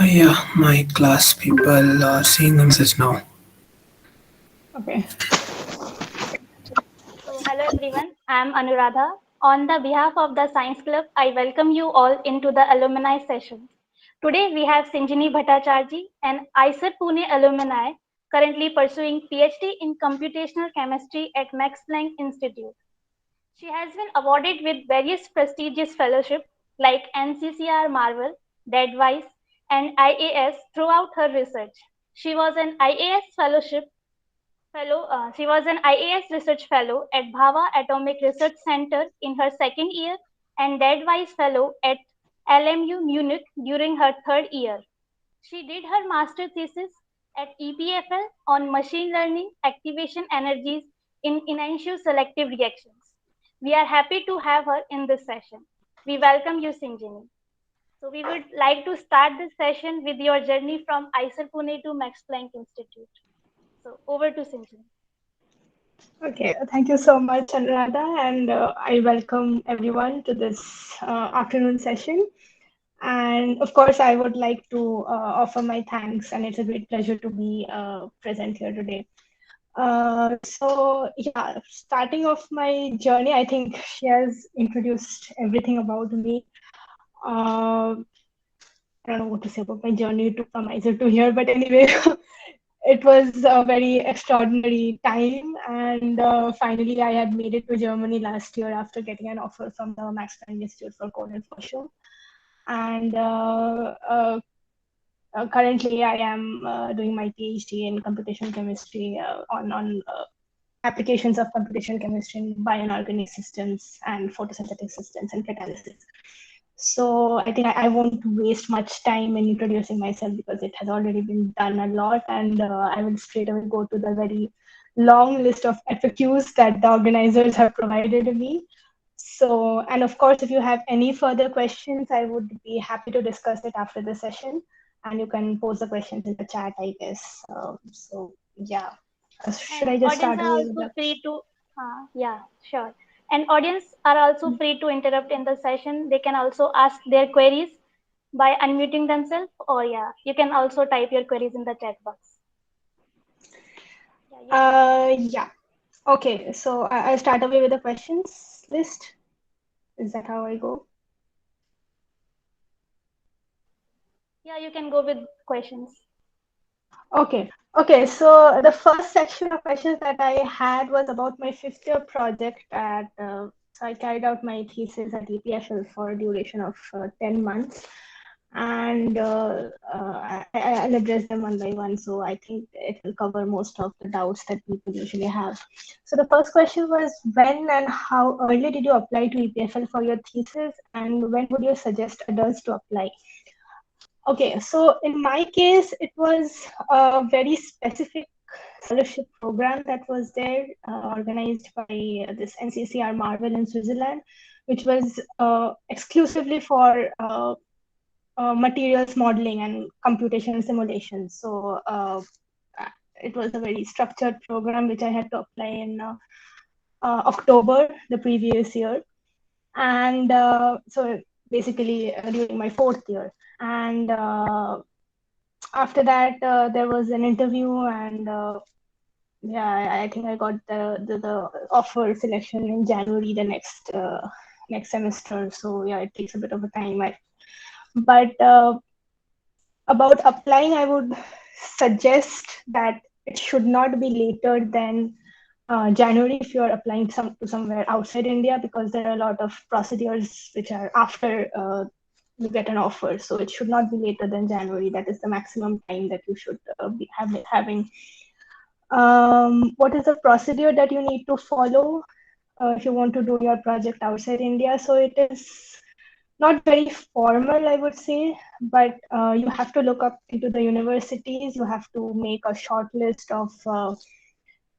Yeah, my class people are seeing the message now. Okay. So, hello everyone, I am Anuradha. On the behalf of the Science Club, I welcome you all into the alumni session. Today we have Sinjini Bhattacharjee, an IISER Pune alumni currently pursuing PhD in Computational Chemistry at Max Planck Institute. She has been awarded with various prestigious fellowships like NCCR Marvel, Deadwise, and IAS throughout her research. She was an IAS she was an IAS Research Fellow at Bhava Atomic Research Center in her second year and Deadwise Fellow at LMU Munich during her third year. She did her master thesis at EPFL on machine learning activation energies in enantioselective reactions. We are happy to have her in this session. We welcome you, Sinjini. So we would like to start this session with your journey from IISER Pune to Max Planck Institute. So over to Sinjini. Okay. Thank you so much, Anuradha, and I welcome everyone to this afternoon session. And of course, I would like to offer my thanks, and it's a great pleasure to be present here today. Yeah, starting off my journey, I think she has introduced everything about me. Uh, I don't know what to say about my journey to from IISER to here, but anyway, it was a very extraordinary time, and finally, I had made it to Germany last year after getting an offer from the Max Planck Institute for Code and Forschung. And currently, I am doing my PhD in computational chemistry on applications of computational chemistry in bioinorganic systems and photosynthetic systems and catalysis. So I think I won't waste much time in introducing myself because it has already been done a lot, and I will straight away go to the very long list of FAQs that the organizers have provided me. So, and of course, if you have any further questions, I would be happy to discuss it after the session, and you can post the questions in the chat, I guess. Yeah, should And I just audience start are away with also the free to, yeah, sure. And audience are also free to interrupt in the session. They can also ask their queries by unmuting themselves, or yeah, you can also type your queries in the chat box. Yeah, you can. Yeah. Okay, so I'll start away with the questions list. Is that how I go? Yeah, you can go with questions. Okay. Okay, so the first section of questions that I had was about my fifth year project at, so I carried out my thesis at EPFL for a duration of 10 months. And I'll address them one by one. So I think it will cover most of the doubts that people usually have. So the first question was, when and how early did you apply to EPFL for your thesis, and when would you suggest others to apply? Okay, so in my case, it was a very specific scholarship program that was there, organized by this NCCR Marvel in Switzerland, which was exclusively for materials modeling and computation simulation. So it was a very structured program which I had to apply in October the previous year. And so basically during my fourth year. And after that, there was an interview, and yeah, I think I got the offer selection in January the next semester. So yeah, it takes a bit of a time. But about applying, I would suggest that it should not be later than January if you're applying to somewhere outside India, because there are a lot of procedures which are after you get an offer. So it should not be later than January. That is the maximum time that you should be having. What is the procedure that you need to follow if you want to do your project outside India? So it is not very formal, I would say, but you have to look up into the universities. You have to make a short list of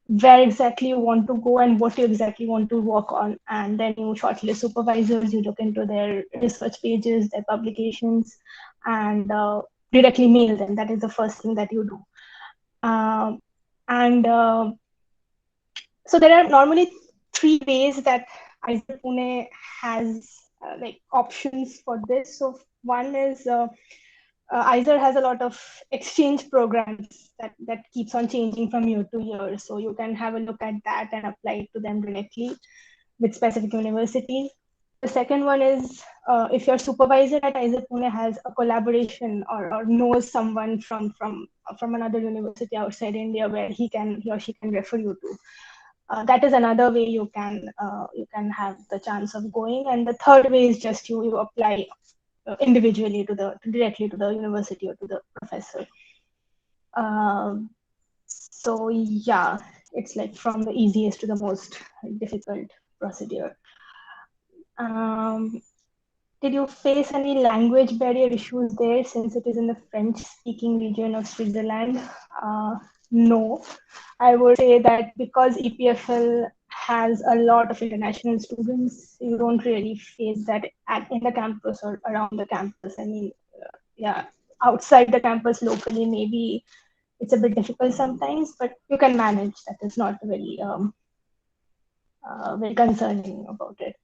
where exactly you want to go and what you exactly want to work on. And then you shortlist supervisors, you look into their research pages, their publications, and directly mail them. That is the first thing that you do. And so there are normally three ways that IISER Pune has like options for this. So one is IISER has a lot of exchange programs that keeps on changing from year to year. So you can have a look at that and apply it to them directly with specific universities. The second one is if your supervisor at IISER Pune has a collaboration or knows someone from another university outside India where he or she can refer you to. That is another way you can have the chance of going. And the third way is just you apply individually directly to the university or to the professor. So yeah, it's like from the easiest to the most difficult procedure. Did you face any language barrier issues there since it is in the French-speaking region of Switzerland? No, I would say that because EPFL has a lot of international students, you don't really face that in the campus or around the campus. I mean, yeah, outside the campus locally, maybe it's a bit difficult sometimes, but you can manage. That is not very very concerning about it.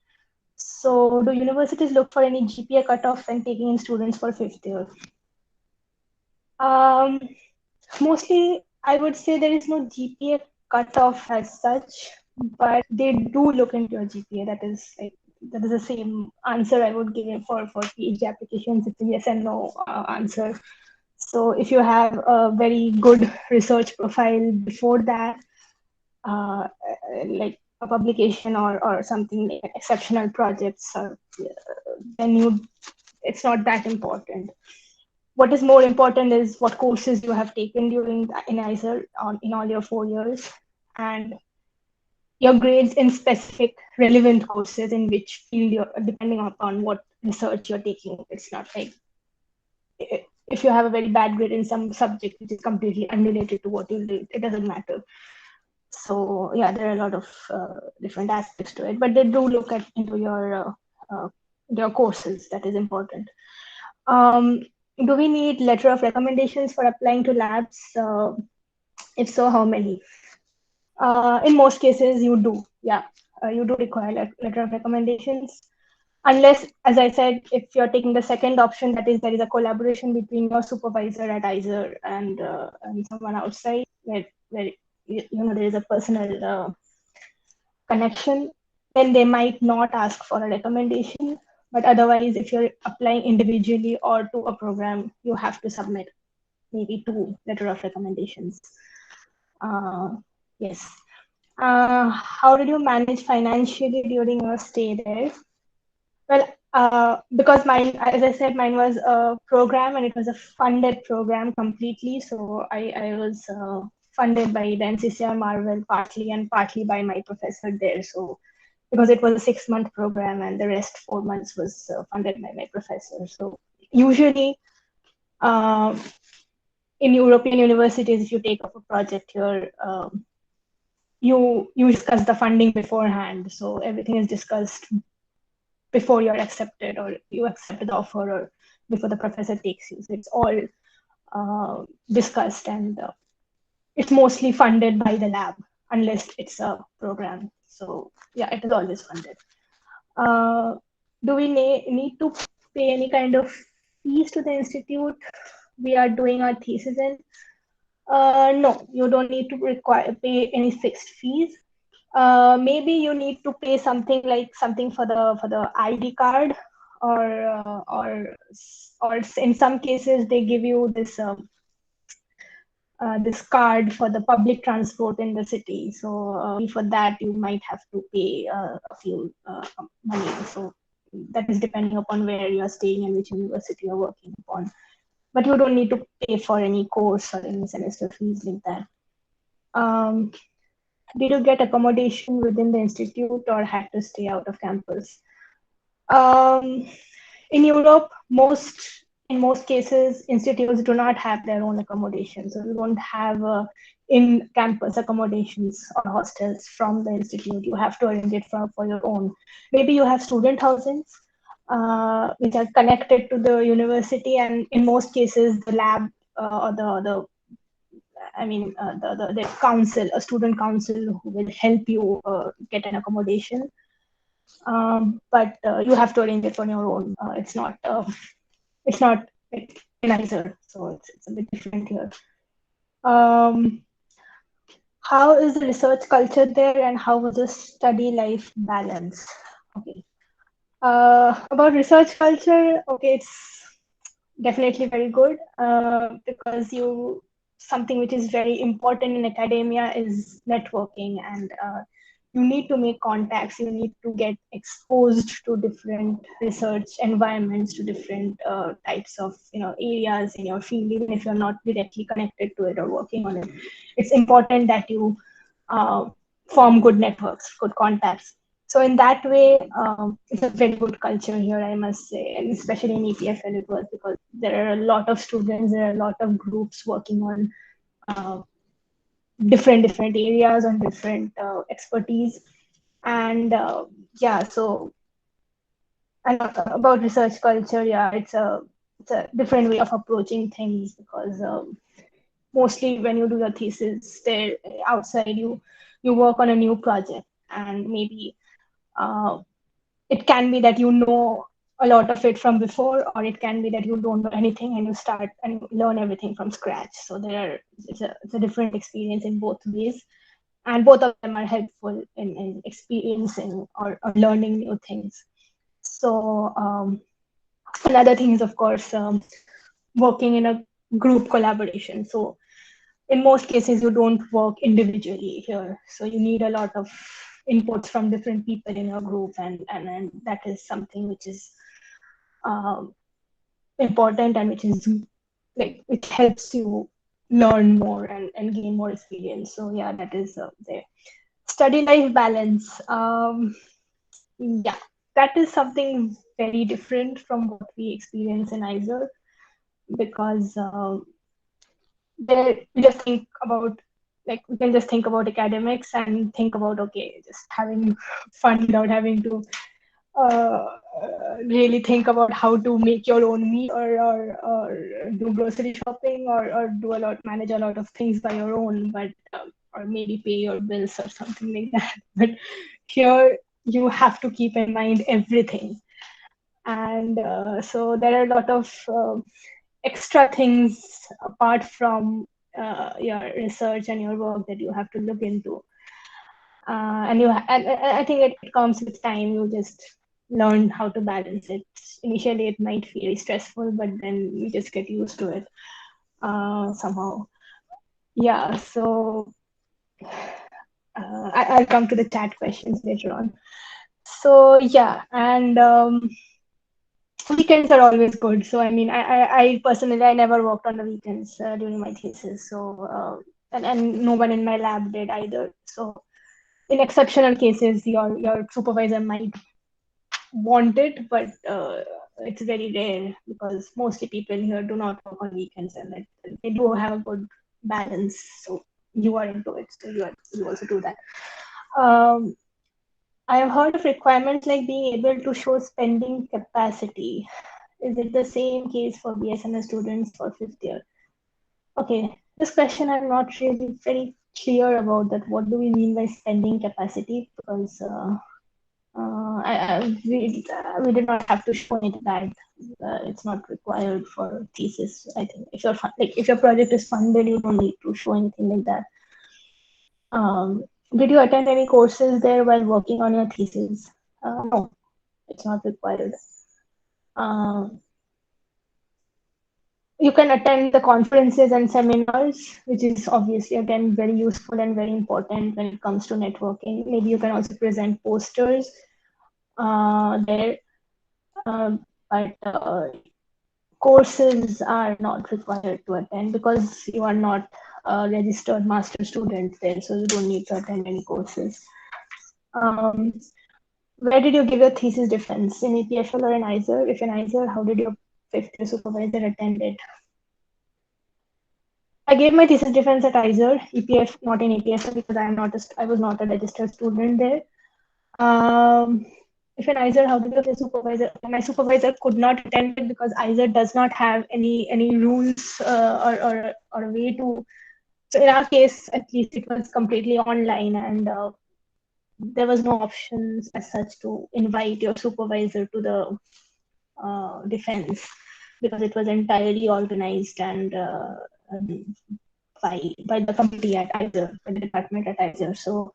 So do universities look for any GPA cutoff when taking in students for fifth year? Mostly, I would say there is no GPA cutoff as such, but they do look into your GPA. That is the same answer I would give for PhD applications. It's a yes and no answer. So if you have a very good research profile before that, like a publication or something like exceptional projects, then it's not that important. What is more important is what courses you have taken in IISER in all your 4 years, and your grades in specific relevant courses in which field you're, depending upon what research you're taking. It's not like if you have a very bad grade in some subject which is completely unrelated to what you did, it doesn't matter. So yeah, there are a lot of different aspects to it, but they do look into your courses. That is important. Do we need letter of recommendations for applying to labs? If so, how many? In most cases, you do. Yeah, you do require letter of recommendations. Unless, as I said, if you're taking the second option, that is, there is a collaboration between your supervisor at IISER and someone outside, where there is a personal connection, then they might not ask for a recommendation. But otherwise, if you're applying individually or to a program, you have to submit maybe 2 letter of recommendations. Yes. How did you manage financially during your stay there? Well, because mine, as I said, mine was a program and it was a funded program completely. So I was funded by the NCCR Marvel partly and partly by my professor there. So because it was a 6-month program and the rest 4 months was funded by my professor. So usually in European universities, if you take up a project here, you discuss the funding beforehand. So everything is discussed before you're accepted or you accept the offer or before the professor takes you. So it's all discussed, and it's mostly funded by the lab unless it's a program. So yeah, it is always funded. Do we need to pay any kind of fees to the institute we are doing our thesis in? No, you don't need to pay any fixed fees. Maybe you need to pay something for the ID card, or in some cases they give you this this card for the public transport in the city. So for that you might have to pay a few money. So that is depending upon where you are staying and which university you're working upon. But you don't need to pay for any course or any semester fees like that. Did you get accommodation within the institute or had to stay out of campus? In Europe, in most cases, institutes do not have their own accommodation. So you don't have in-campus accommodations or hostels from the institute. You have to arrange it for your own. Maybe you have student housings, which are connected to the university, and in most cases, the lab or the council, a student council, who will help you get an accommodation. But you have to arrange it on your own. It's not in IISER, so it's a bit different here. How is the research culture there, and how was the study life balance? Okay. About research culture, okay, it's definitely very good because something which is very important in academia is networking, and you need to make contacts, you need to get exposed to different research environments, to different types of areas in your field, even if you're not directly connected to it or working on it. It's important that you form good networks, good contacts. So in that way, it's a very good culture here, I must say, and especially in EPFL it was, because there are a lot of students, there are a lot of groups working on different areas and different expertise. And yeah, so about research culture, yeah, it's a different way of approaching things, because mostly when you do your thesis there outside, you work on a new project, and maybe it can be that you know a lot of it from before, or it can be that you don't know anything and you start and learn everything from scratch. So it's a different experience in both ways, and both of them are helpful in experiencing or learning new things. So another thing is, of course, working in a group collaboration. So in most cases, you don't work individually here. So you need a lot of inputs from different people in your group, and that is something which is important, and which helps you learn more and gain more experience. So yeah, that is there. Study life balance. Yeah, that is something very different from what we experience in IISER, because there we just think about, like, we can just think about academics and think about, okay, just having fun without having to really think about how to make your own meal, or do grocery shopping, or manage a lot of things by your own, but or maybe pay your bills or something like that. But here you have to keep in mind everything, and so there are a lot of extra things apart from your research and your work that you have to look into, and I think it comes with time. You just learn how to balance it. Initially it might feel stressful, but then you just get used to it somehow. Yeah, so I'll come to the chat questions later on. So yeah, and weekends are always good. So I mean, I personally, I never worked on the weekends during my thesis. So and no one in my lab did either. So in exceptional cases, your supervisor might want it, but it's very rare, because mostly people here do not work on weekends, and they do have a good balance. So you are into it, so you also do that. I have heard of requirements like being able to show spending capacity. Is it the same case for BSNS students for fifth year? Okay, this question I'm not really very clear about, that what do we mean by spending capacity, because we did not have to show it that it's not required for thesis. I think if your project is funded, you don't need to show anything like that. Did you attend any courses there while working on your thesis? No, it's not required. You can attend the conferences and seminars, which is obviously, again, very useful and very important when it comes to networking. Maybe you can also present posters there, but courses are not required to attend, because you are not a registered master student there, so you don't need to attend any courses. Where did you give your thesis defense? In EPFL or in IISER? If in IISER, how did your fifth year supervisor attend it? I gave my thesis defense at IISER, EPF, not in EPFL, because I was not a registered student there. If in IISER, how did your supervisor? My supervisor could not attend it, because IISER does not have any rules or a way to. So in our case, at least, it was completely online, and there was no options as such to invite your supervisor to the defense. because it was entirely organized and by the committee at IISER, by the department at IISER. So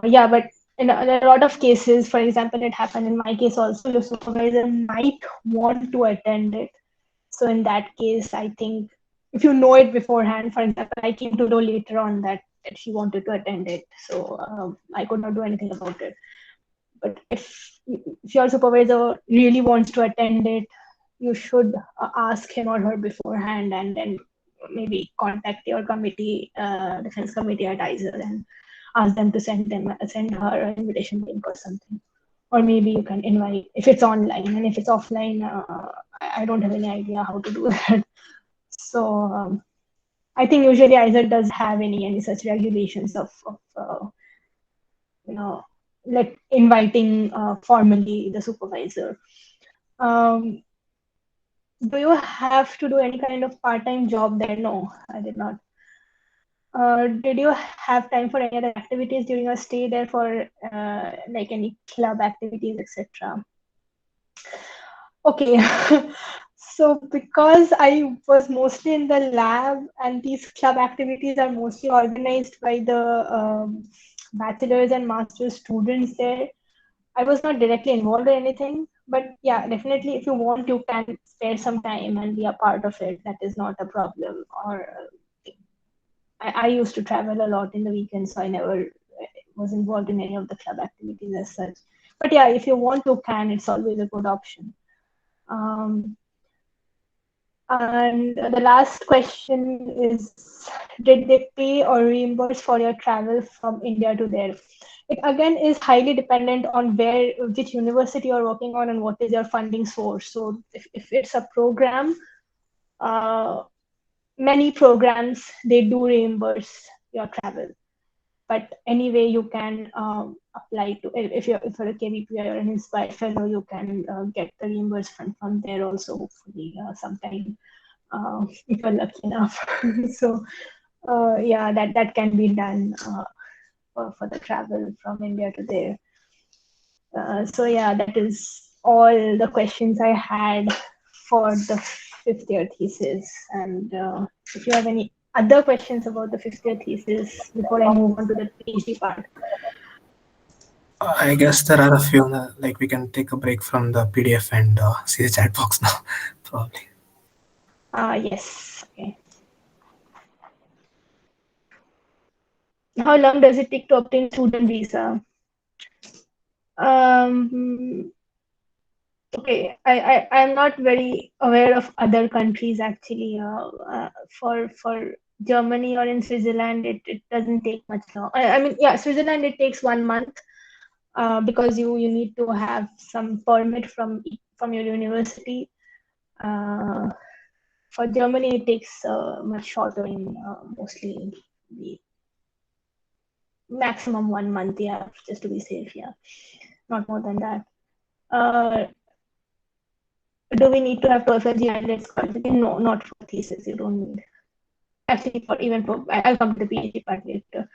yeah, but in a lot of cases, for example, it happened in my case also, the supervisor might want to attend it. So in that case, I think if you know it beforehand, for example, I came to know later on that she wanted to attend it. So I could not do anything about it. But if your supervisor really wants to attend it, you should ask him or her beforehand, and then maybe contact your committee, defense committee at IISER, and ask them to send her an invitation link or something. Or maybe you can invite if it's online, and if it's offline, I don't have any idea how to do that. So I think usually IISER does have any such regulations of like inviting formally the supervisor. Do you have to do any kind of part-time job there? No, I did not. Did you have time for any other activities during your stay there, for like any club activities, etc.? Okay. So because I was mostly in the lab, and these club activities are mostly organized by the bachelor's and master's students there, I was not directly involved in anything. But yeah, definitely if you want, you can spare some time and be a part of it. That is not a problem. Or I used to travel a lot in the weekends, so I never was involved in any of the club activities as such. But yeah, if you want, you can. It's always a good option. And the last question is, did they pay or reimburse for your travel from India to there? It again is highly dependent on which university you're working on and what is your funding source. So if it's a program, many programs, they do reimburse your travel. But anyway, you can apply to, if you're a KBPI or an inspired fellow, you can get the reimbursement from there also, hopefully sometime if you're lucky enough. So yeah, that can be done for the travel from India to there. So yeah, that is all the questions I had for the 5th year thesis. And if you have any other questions about the 5th year thesis before I move on to the PhD part. I guess there are a few, like we can take a break from the PDF and see the chat box now, probably. Yes. Okay. How long does it take to obtain student visa? Okay, I'm not very aware of other countries actually. For Germany or in Switzerland, it doesn't take much long. I mean, yeah, Switzerland, it takes 1 month because you need to have some permit from your university. For Germany, it takes much shorter, in mostly the maximum 1 month, yeah, just to be safe, yeah, not more than that. Do we need to have TOEFL GRE qualification? No, not for thesis. You don't need. Actually, I'll come to the PhD part later.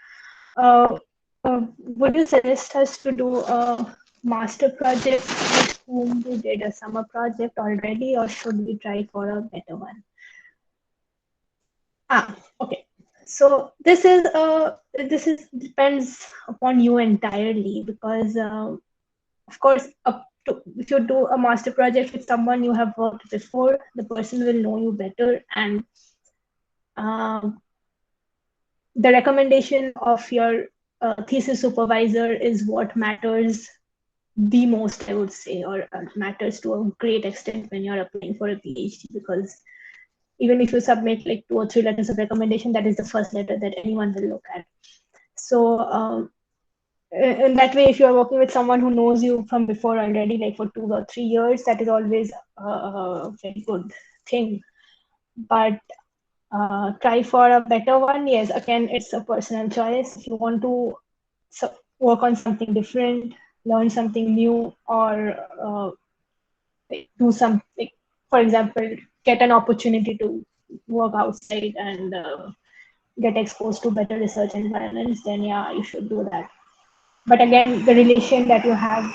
Would you suggest us to do a master project with whom we did a summer project already, or should we try for a better one? Okay. So this depends upon you entirely, because of course, if you do a master project with someone you have worked before, the person will know you better, and the recommendation of your thesis supervisor is what matters the most, I would say, or matters to a great extent when you're applying for a PhD, because even if you submit like 2 or 3 letters of recommendation, that is the first letter that anyone will look at. So in that way, if you're working with someone who knows you from before already, like for 2 or 3 years, that is always a very good thing. But try for a better one. Yes, again, it's a personal choice. If you want to work on something different, learn something new, or do something, for example, get an opportunity to work outside and get exposed to better research environments, then yeah, you should do that. But again, the relation that you have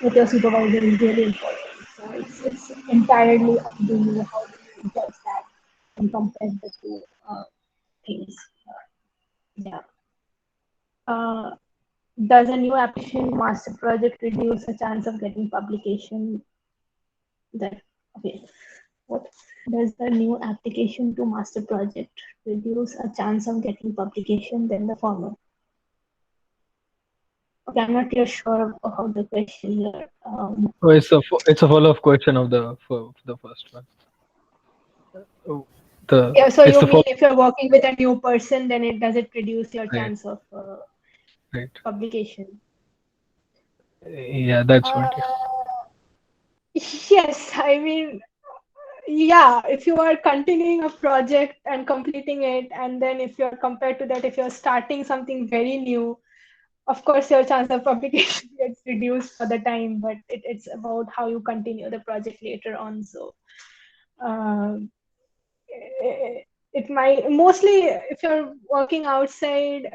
with your supervisor is really important. So entirely up to you. How do you judge that and compare the two things? Yeah. Uh, does a new application master project reduce the chance of getting publication? That okay. What does the new application to master project reduce a chance of getting publication than the former? Okay, I'm not really sure of how the question here. So it's a follow-up question of the first one. Oh, Yeah, so it's you the mean if you're working with a new person, then does it reduce your right, chance of right. publication? Yeah, that's what. Yeah. Yes, I mean, yeah, if you are continuing a project and completing it, and then if you're compared to that, if you're starting something very new, of course your chance of publication gets reduced for the time, but it's about how you continue the project later on. So um, it might mostly if you're working outside,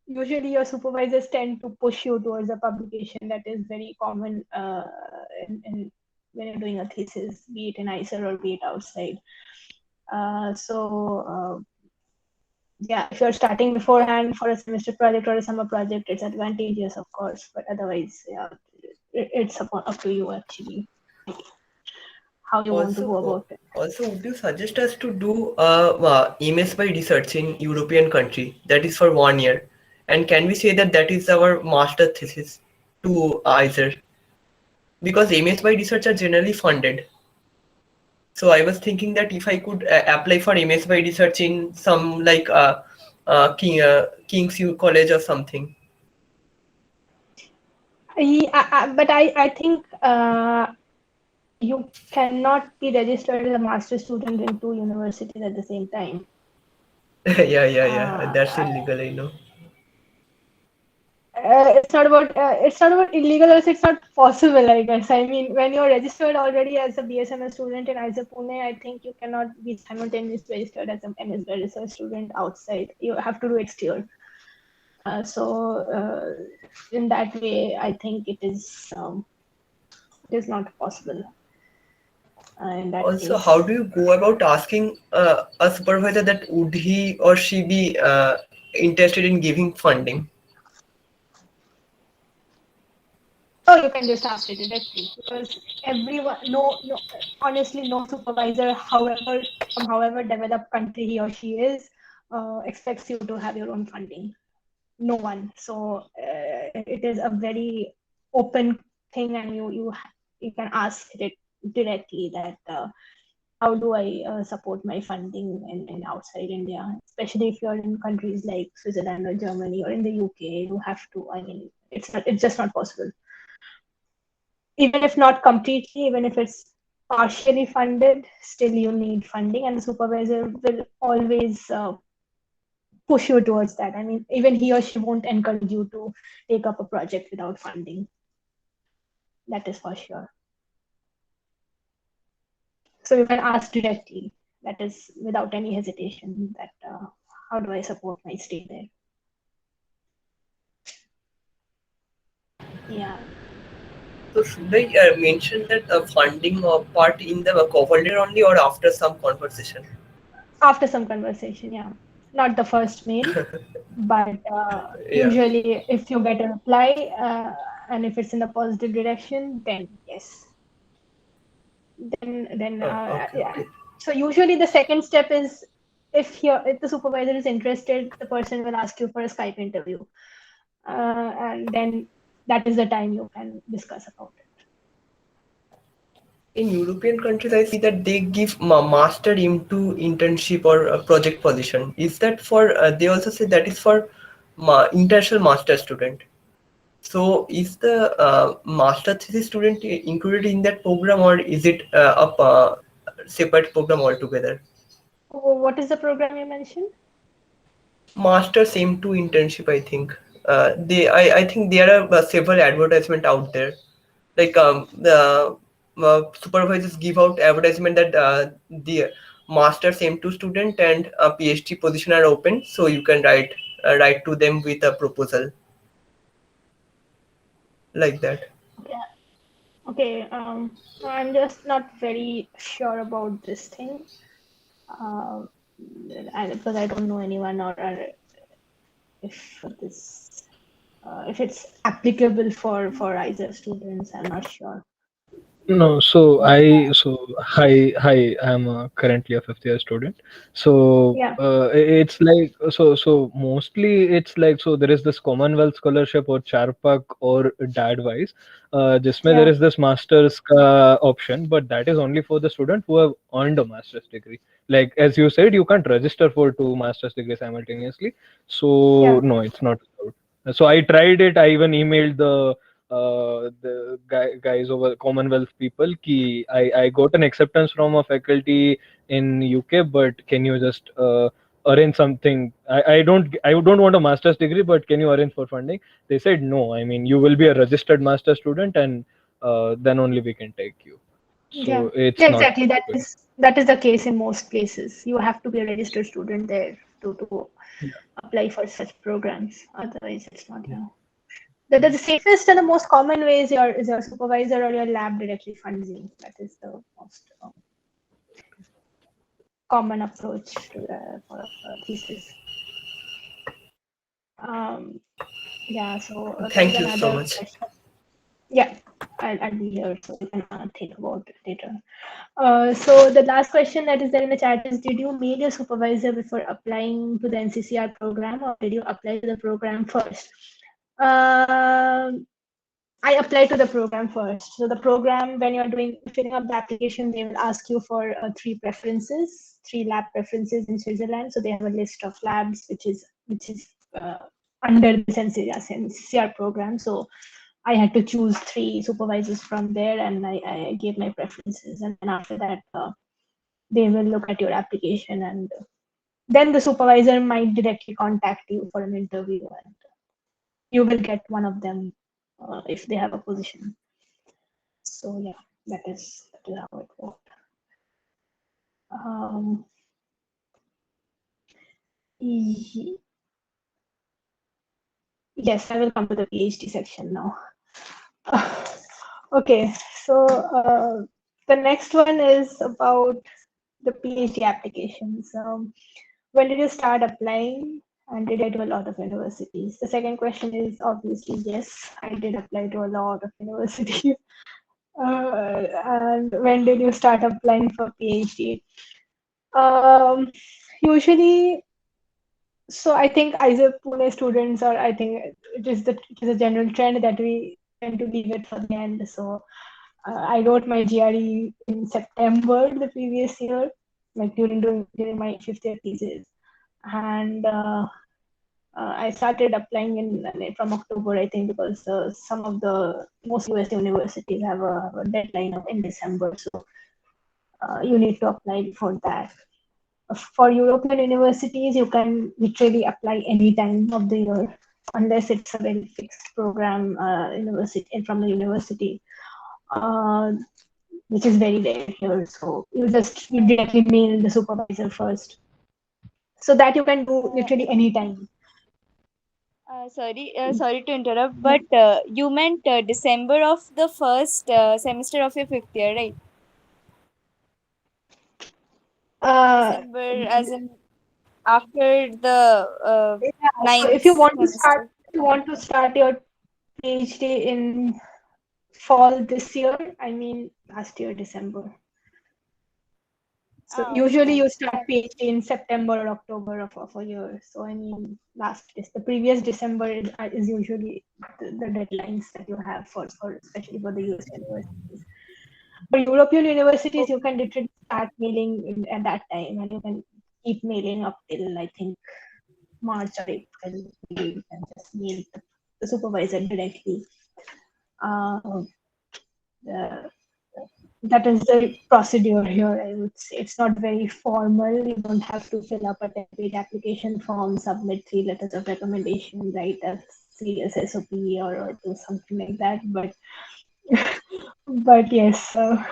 usually your supervisors tend to push you towards a publication. That is very common when you're doing a thesis, be it in IISER or be it outside. Yeah, if you're starting beforehand for a semester project or a summer project, it's advantageous, of course, but otherwise, yeah, it's up to you actually how you want to go about it. Also, would you suggest us to do MS by research in European country? That is for 1 year, and can we say that that is our master thesis to either? Because MS by research are generally funded. So I was thinking that if I could apply for MS by research in some like King's U College or something. But I think you cannot be registered as a master's student in two universities at the same time. Yeah. That's illegal, I know. It's not about illegal, or it's not possible, I guess. I mean, when you're registered already as a BSMS student in IISER Pune, I think you cannot be simultaneously registered as an MS research student outside. You have to do it still. In that way, I think it is not possible. In that Also, case. how do you go about asking a supervisor that would he or she be interested in giving funding? Oh, you can just ask it directly, because everyone, honestly, no supervisor, from however developed country he or she is, expects you to have your own funding. No one. So it is a very open thing, and you can ask it directly that how do I support my funding in outside India, especially if you're in countries like Switzerland or Germany or in the UK. You have to. I mean, it's just not possible. Even if not completely, even if it's partially funded, still you need funding, and the supervisor will always push you towards that. I mean, even he or she won't encourage you to take up a project without funding. That is for sure. So you can ask directly, that is without any hesitation, that how do I support my stay there? Yeah. So should I mention that funding part in the cover letter only or after some conversation? After some conversation, yeah. Not the first mail, but Yeah. usually if you get a reply and if it's in the positive direction, then yes. Then yeah. Okay. So usually the second step is if the supervisor is interested, the person will ask you for a Skype interview, and then that is the time you can discuss about it. In European countries, I see that they give master into internship or a project position. Is that for? They also say that is for international master student. So is the master thesis student included in that program, or is it a separate program altogether? What is the program you mentioned? Master same to internship, I think. I think there are several advertisement out there. Like the supervisors give out advertisement that the master same to student and a PhD position are open, so you can write to them with a proposal like that. Yeah. Okay, I'm just not very sure about this thing, because I don't know anyone or if this if it's applicable for IISER students. I'm not sure. No, so hi, I'm currently a fifth year student. So Yeah, it's like so mostly it's like so there is this Commonwealth scholarship or Charpak or dad wise. Jisme there yeah, is this master's option, but that is only for the student who have earned a master's degree. Like as you said, you can't register for two master's degrees simultaneously. So yeah. no, it's not allowed. So I tried it. I even emailed the guys over Commonwealth people ki I got an acceptance from a faculty in UK, but can you just arrange something? I don't want a master's degree, but can you arrange for funding? They said no. I mean, you will be a registered master student, and then only we can take you. Yeah, So it's yeah, not exactly. That possible. is the case in most places. You have to be a registered student there to Yeah, apply for such programs. Otherwise, it's not. yeah. The safest and the most common way is your supervisor or your lab directly funds you. That is the most common approach to for a thesis. Um, yeah. So there is Thank you so another much. question. Yeah, I'll be here so you can think about it later. So the last question that is there in the chat is: did you meet your supervisor before applying to the NCCR program, or did you apply to the program first? I applied to the program first. So the program, when you're filling up the application, they will ask you for three lab preferences in Switzerland. So they have a list of labs which is under this NCCR program. So I had to choose three supervisors from there, and I gave my preferences. And then after that, they will look at your application, and then the supervisor might directly contact you for an interview, and you will get one of them if they have a position. So yeah, that is how it worked. Ye- yes, I will come to the PhD section now. Okay, so the next one is about the PhD applications. When did you start applying, and did I do a lot of universities? The second question is obviously yes, I did apply to a lot of universities. And when did you start applying for PhD? Usually, so I think IISER Pune students, or I think it is a general trend that we tend to leave it for the end. So I wrote my GRE in September the previous year, like during my fifth year thesis, and I started applying from October, I think, because some of the most US universities have a deadline in December, so you need to apply before that. For European universities, you can literally apply any time of the year, unless it's a very fixed program university from the university, uh, which is very rare here. So you directly mail the supervisor first, so that you can do literally any time. Sorry to interrupt, but you meant December of the first semester of your fifth year, right? Uh, December, as in after the yeah, so ninth semester. if you want to start your PhD in fall this year, I mean last year December. So Okay, usually you okay. start PhD in September or October of a year. So I mean the previous December is usually the deadlines that you have for especially for the US universities. For European universities, you can literally start mailing at that time, and you can keep mailing up till I think March or April. You can just mail the supervisor directly. Uh, that is the procedure here, I would say. It's not very formal. You don't have to fill up a template application form, submit 3 letters of recommendation, write a serious SOP or do something like that. But yes, a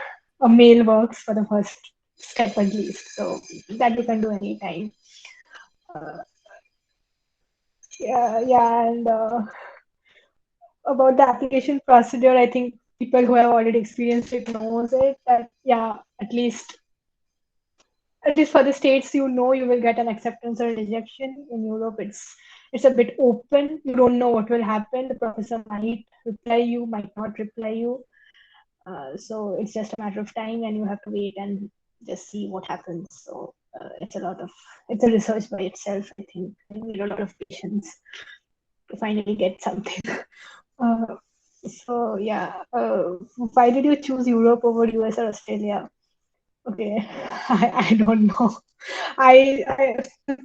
mail works for the first step at least. So that you can do anytime. Yeah, and about the application procedure, I think people who have already experienced it knows it, that yeah, at least for the states, you know, you will get an acceptance or rejection. In Europe, it's a bit open. You don't know what will happen. The professor might reply you, might not reply you. So it's just a matter of time, and you have to wait and just see what happens. So it's a research by itself. I think I need a lot of patience to finally get something. So yeah, why did you choose Europe over US or Australia? Okay, I don't know. I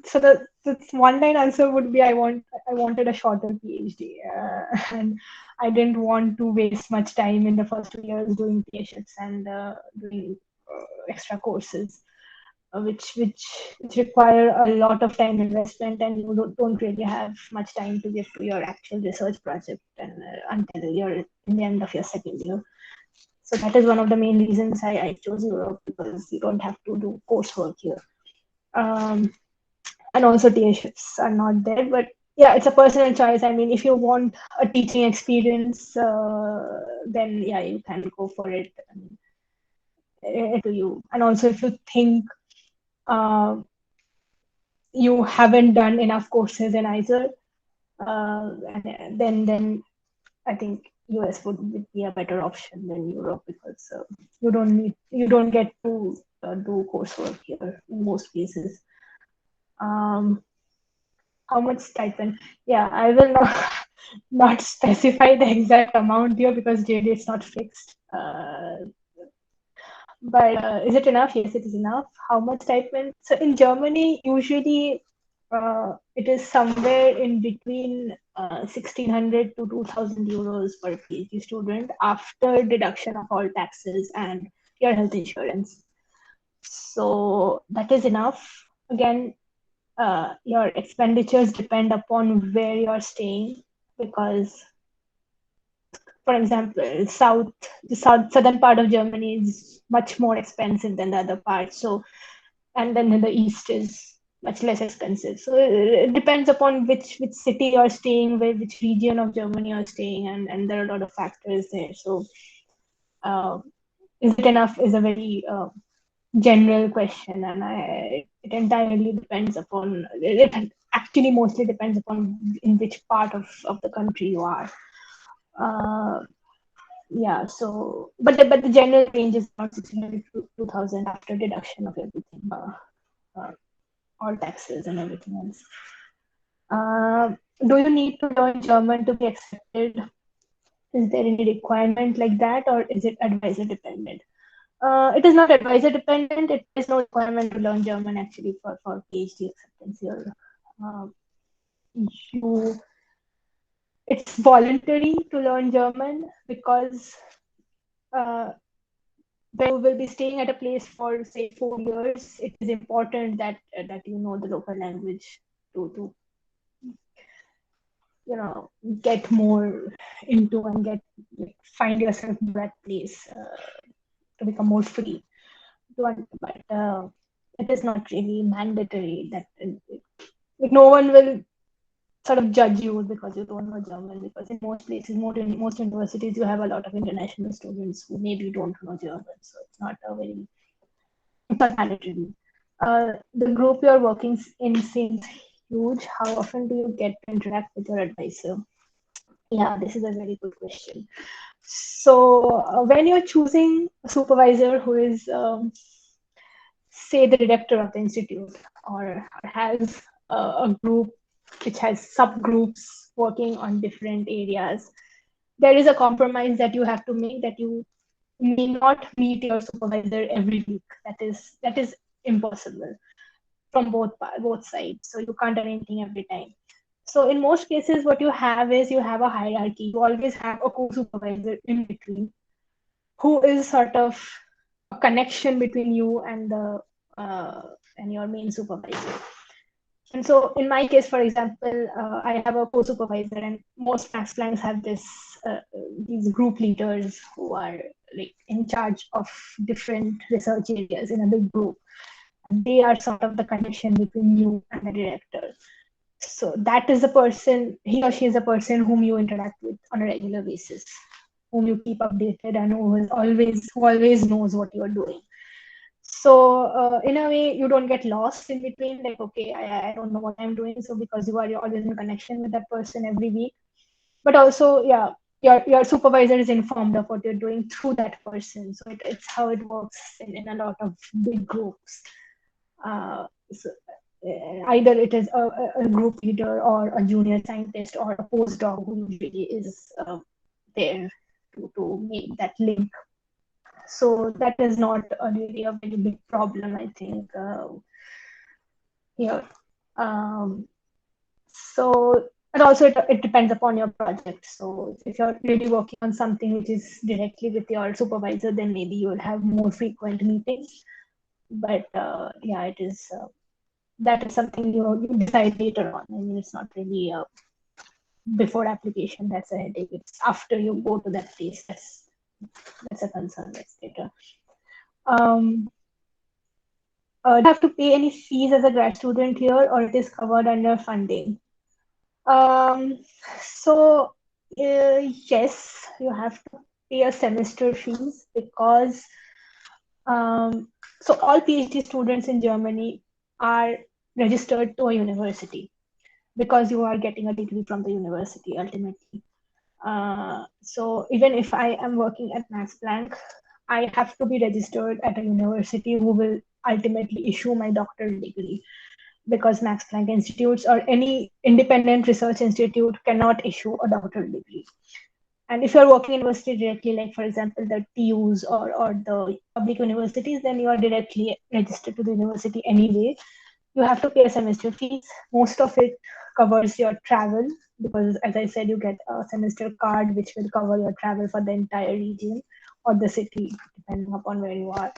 so the one line answer would be I wanted a shorter PhD, and I didn't want to waste much time in the first 2 years doing PhDs and doing extra courses, which require a lot of time investment, and you don't really have much time to give to your actual research project and until you're in the end of your second year. So that is one of the main reasons I chose Europe, because you don't have to do coursework here. And also TAships are not there, but yeah, it's a personal choice. I mean, if you want a teaching experience, then yeah, you can go for it. To you. And also if you think you haven't done enough courses in IISER, then I think US would be a better option than Europe, because you don't get to do coursework here in most cases. How much stipend? Yeah, I will not specify the exact amount here because JD it's not fixed. But is it enough? Yes, it is enough. How much stipend? So in Germany, usually it is somewhere in between 1,600 to 2,000 euros per PhD student after deduction of all taxes and your health insurance. So that is enough. Again, your expenditures depend upon where you're staying, because, for example, the southern part of Germany is much more expensive than the other part. So, and then the east is much less expensive. So it depends upon which city you're staying, which region of Germany you're staying, and there are a lot of factors there. So, is it enough? Is a very general question, and it entirely depends upon. It actually mostly depends upon in which part of the country you are. Yeah, so but the general range is about 600 to 2,000 after deduction of everything, all taxes and everything else. Do you need to learn German to be accepted? Is there any requirement like that, or is it advisor dependent? It is not advisor dependent. It is no requirement to learn German actually for PhD acceptance here. It's voluntary to learn German, because when you will be staying at a place for say 4 years, it is important that you know the local language to get more into and find yourself in that place to become more free. But it is not really mandatory that no one will sort of judge you because you don't know German, because in most places, most universities, you have a lot of international students who maybe don't know German, so it's not mandatory. The group you're working in seems huge. How often do you get to interact with your advisor? Yeah, this is a very good question. So when you're choosing a supervisor who is, say, the director of the institute, or has a group which has subgroups working on different areas, there is a compromise that you have to make, that you may not meet your supervisor every week. That is impossible from both sides. So you can't do anything every time. So in most cases, what you have is you have a hierarchy. You always have a co-supervisor in between, who is sort of a connection between you and and your main supervisor. And so in my case, for example, I have a co-supervisor, and most max plans have these group leaders who are like in charge of different research areas in a big group. They are sort of the connection between you and the director. So that is the person, he or she is the person whom you interact with on a regular basis. whom you keep updated and who always knows what you're doing. So in a way, you don't get lost in between. Like, okay, I don't know what I'm doing. So because you're always in connection with that person every week, but also, yeah, your supervisor is informed of what you're doing through that person. So it's how it works in a lot of big groups. So either it is a group leader or a junior scientist or a postdoc who usually is there to make that link. So that is not really a very big problem, I think, here. So, and also it depends upon your project. So if you're really working on something which is directly with your supervisor, then maybe you will have more frequent meetings. But yeah, it is that is something you decide later on. I mean, it's not really before application that's a headache. It's after you go to that phase that's a concern. That's later. Do you have to pay any fees as a grad student here, or it is covered under funding? So yes, you have to pay a semester fees because so all PhD students in Germany are registered to a university because you are getting a degree from the university ultimately. So even if I am working at Max Planck, I have to be registered at a university who will ultimately issue my doctoral degree, because Max Planck institutes or any independent research institute cannot issue a doctoral degree. And if you're working in university directly, like for example, the TUs or the public universities, then you are directly registered to the university anyway. You have to pay a semester fees. Most of it covers your travel because, as I said, you get a semester card which will cover your travel for the entire region or the city, depending upon where you are.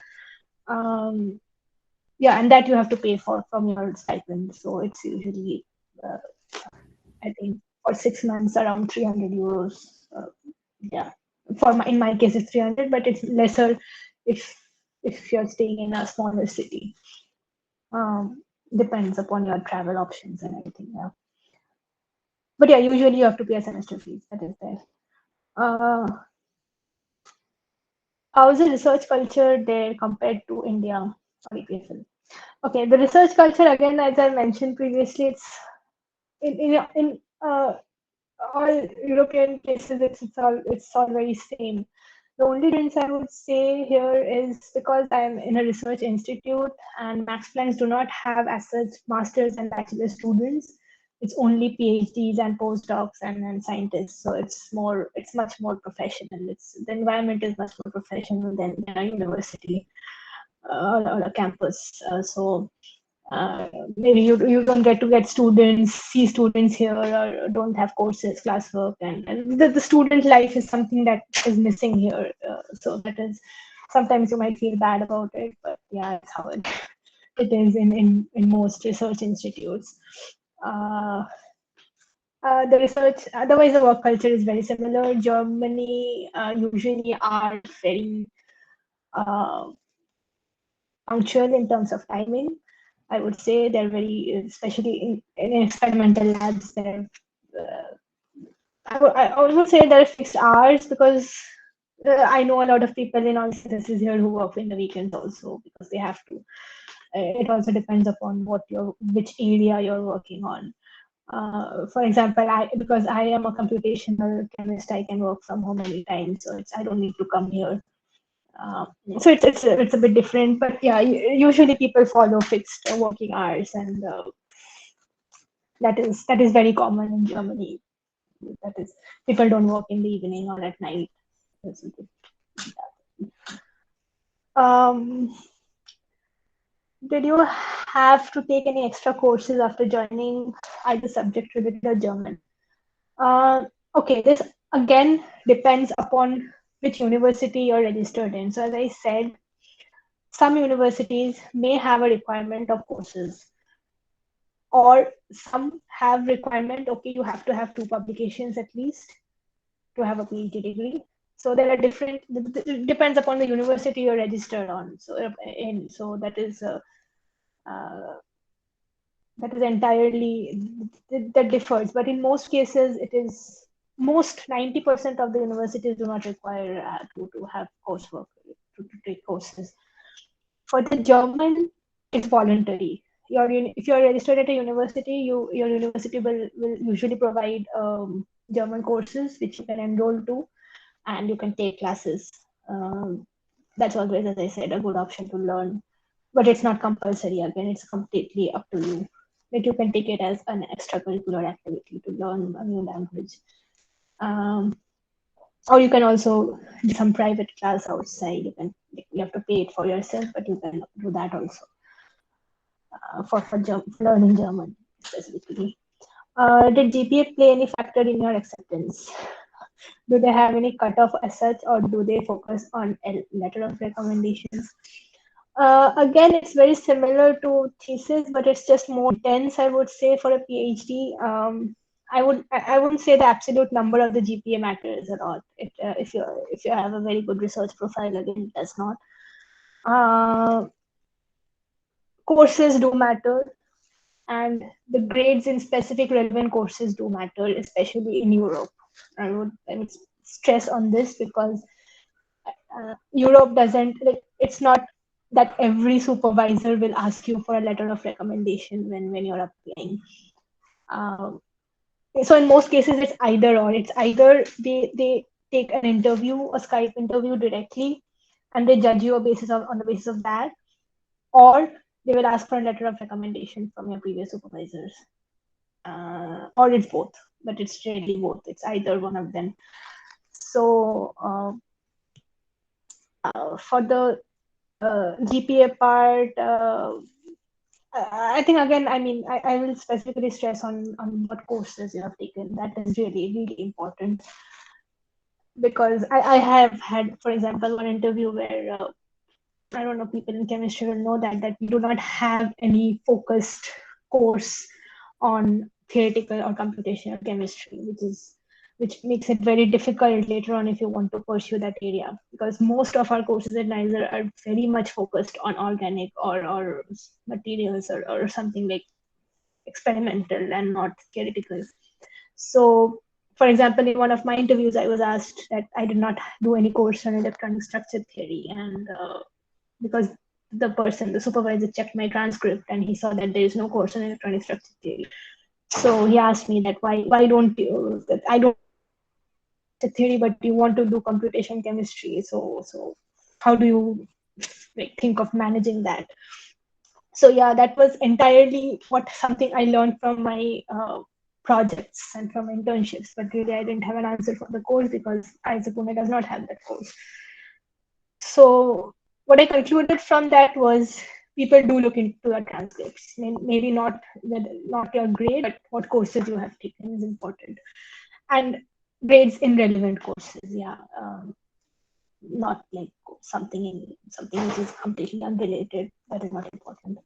Yeah, and that you have to pay for from your stipend. So it's usually, I think, for 6 months around 300 euros. Yeah, in my case it's 300, but it's lesser if you're staying in a smaller city. Depends upon your travel options and everything. Yeah. But yeah, usually you have to pay a semester fees. That is there. How's the research culture there compared to India or EPFL? Okay, the research culture, again, as I mentioned previously, it's in all European places, it's all very same. The only difference I would say here is because I'm in a research institute and Max Planck do not have as such masters and bachelor students. It's only PhDs and postdocs and scientists. So it's much more professional. The environment is much more professional than a university or a campus. So maybe you don't get to see students here, or don't have courses, classwork, and the student life is something that is missing here. So that is, sometimes you might feel bad about it, but yeah, it's how it is in most research institutes. The research, otherwise the work culture is very similar. Germany usually are very punctual in terms of timing. I would say they're very, especially in experimental labs, I would say there are fixed hours because I know a lot of people in all services here who work in the weekends also because they have to. It also depends upon which area you're working on. For example, because I am a computational chemist, I can work from home anytime, so I don't need to come here. So it's a bit different, but yeah, usually people follow fixed working hours, and that is very common in Germany. That is, people don't work in the evening or at night. Did you have to take any extra courses after joining either subject related or German? Okay, this again depends upon which university you're registered in. So as I said, some universities may have a requirement of courses, or some have requirement, okay, you have to have 2 publications at least to have a PhD degree. So there are different, it depends upon the university you're registered on. So that is entirely, that differs. But in most cases, it is most 90% of the universities do not require to have coursework, to take courses. For the German, it's voluntary. If you're registered at a university, your university will usually provide German courses which you can enroll to, and you can take classes. That's always, as I said, a good option to learn, but it's not compulsory. Again, it's completely up to you. Like, you can take it as an extracurricular activity to learn a new language. Or you can also do some private class outside. You have to pay it for yourself, but you can do that also for learning German specifically. Did GPA play any factor in your acceptance? Do they have any cutoff as such, or do they focus on a letter of recommendations? Again, it's very similar to thesis, but it's just more intense, I would say, for a PhD. I wouldn't say the absolute number of the GPA matters a lot. If you have a very good research profile, again, it does not. Courses do matter, and the grades in specific relevant courses do matter, especially in Europe. I would stress on this because Europe doesn't, it's not that every supervisor will ask you for a letter of recommendation when you're applying. So in most cases, it's either or. It's either they take an interview, a Skype interview directly, and they judge you on the basis of that, or they will ask for a letter of recommendation from your previous supervisors. Or it's both, but it's rarely both. It's either one of them. So for the GPA part, I think, again, I will specifically stress on what courses you have taken. That is really, really important. Because I have had, for example, one interview where, I don't know, people in chemistry will know that we do not have any focused course on theoretical or computational chemistry, which makes it very difficult later on if you want to pursue that area, because most of our courses at IISER are very much focused on organic or materials or something like experimental and not theoretical. So, for example, in one of my interviews, I was asked that I did not do any course on electronic structure theory, and because the supervisor checked my transcript and he saw that there is no course on electronic structure theory. So he asked me that why don't you, that I don't theory, but you want to do computation chemistry. So how do you think of managing that? So yeah, that was entirely something I learned from my projects and from internships, but really I didn't have an answer for the course because IISER Pune does not have that course. So what I concluded from that was people do look into the transcripts. Maybe not your grade, but what courses you have taken is important. And grades in relevant courses, yeah. Not like something which is completely unrelated. That is not important.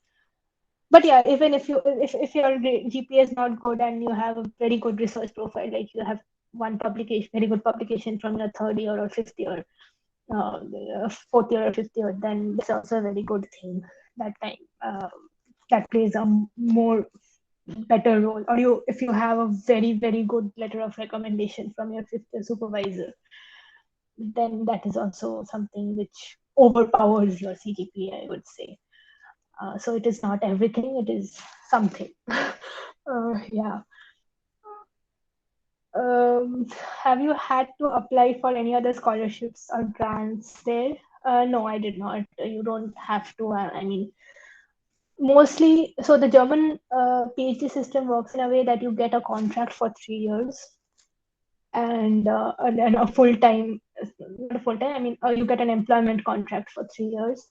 But yeah, even if your GPA is not good and you have a very good research profile, like you have one publication, very good publication from your third year or fifth year, fourth year or fifth year, then it's also a very good thing. That time that plays a more better role. Or if you have a very, very good letter of recommendation from your fifth year supervisor, then that is also something which overpowers your CGPA, I would say. So it is not everything, it is something. Yeah. Have you had to apply for any other scholarships or grants there? No, I did not. You don't have to. Mostly, so the German PhD system works in a way that you get a contract for 3 years and a full-time, not a full-time, you get an employment contract for 3 years,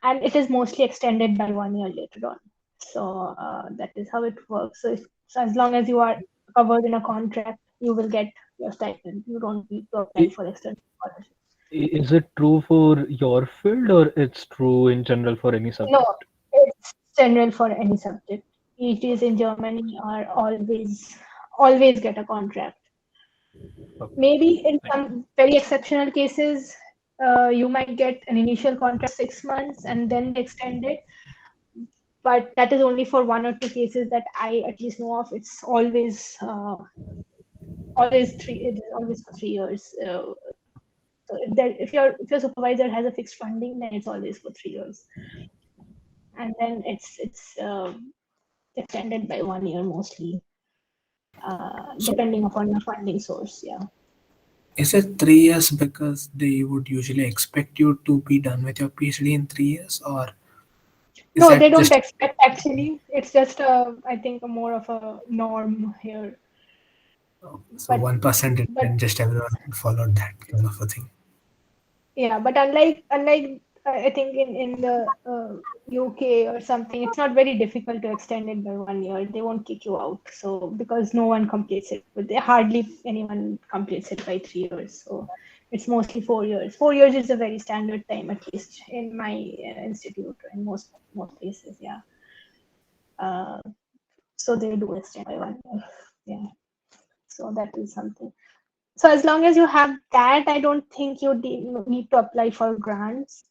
and it is mostly extended by 1 year later on. So that is how it works. So as long as you are covered in a contract, you will get your stipend. You don't need to apply for external scholarship. Is it true for your field, or it's true in general for any subject? No, it's general for any subject. PhDs in Germany are always get a contract. Okay. Maybe in some very exceptional cases, you might get an initial contract 6 months and then extend it. But that is only for 1 or 2 cases that I at least know of. It's always always three. It is always for 3 years. So if your supervisor has a fixed funding, then it's always for 3 years, and then it's extended by 1 year mostly, depending upon your funding source. Yeah. Is it 3 years because they would usually expect you to be done with your PhD in 3 years, or is No, they that don't just expect actually. It's just I think more of a norm here. so But 1% did but and just everyone followed that kind of a thing? yeah, but unlike I think in the UK or something, it's not very difficult to extend it by 1 year. They won't kick you out. So because no one completes it, but hardly anyone completes it by 3 years. So it's mostly 4 years. 4 years is a very standard time, at least in my institute, in most places. Yeah. So they do extend by 1 year. Yeah. So that is something. So as long as you have that, I don't think you need to apply for grants.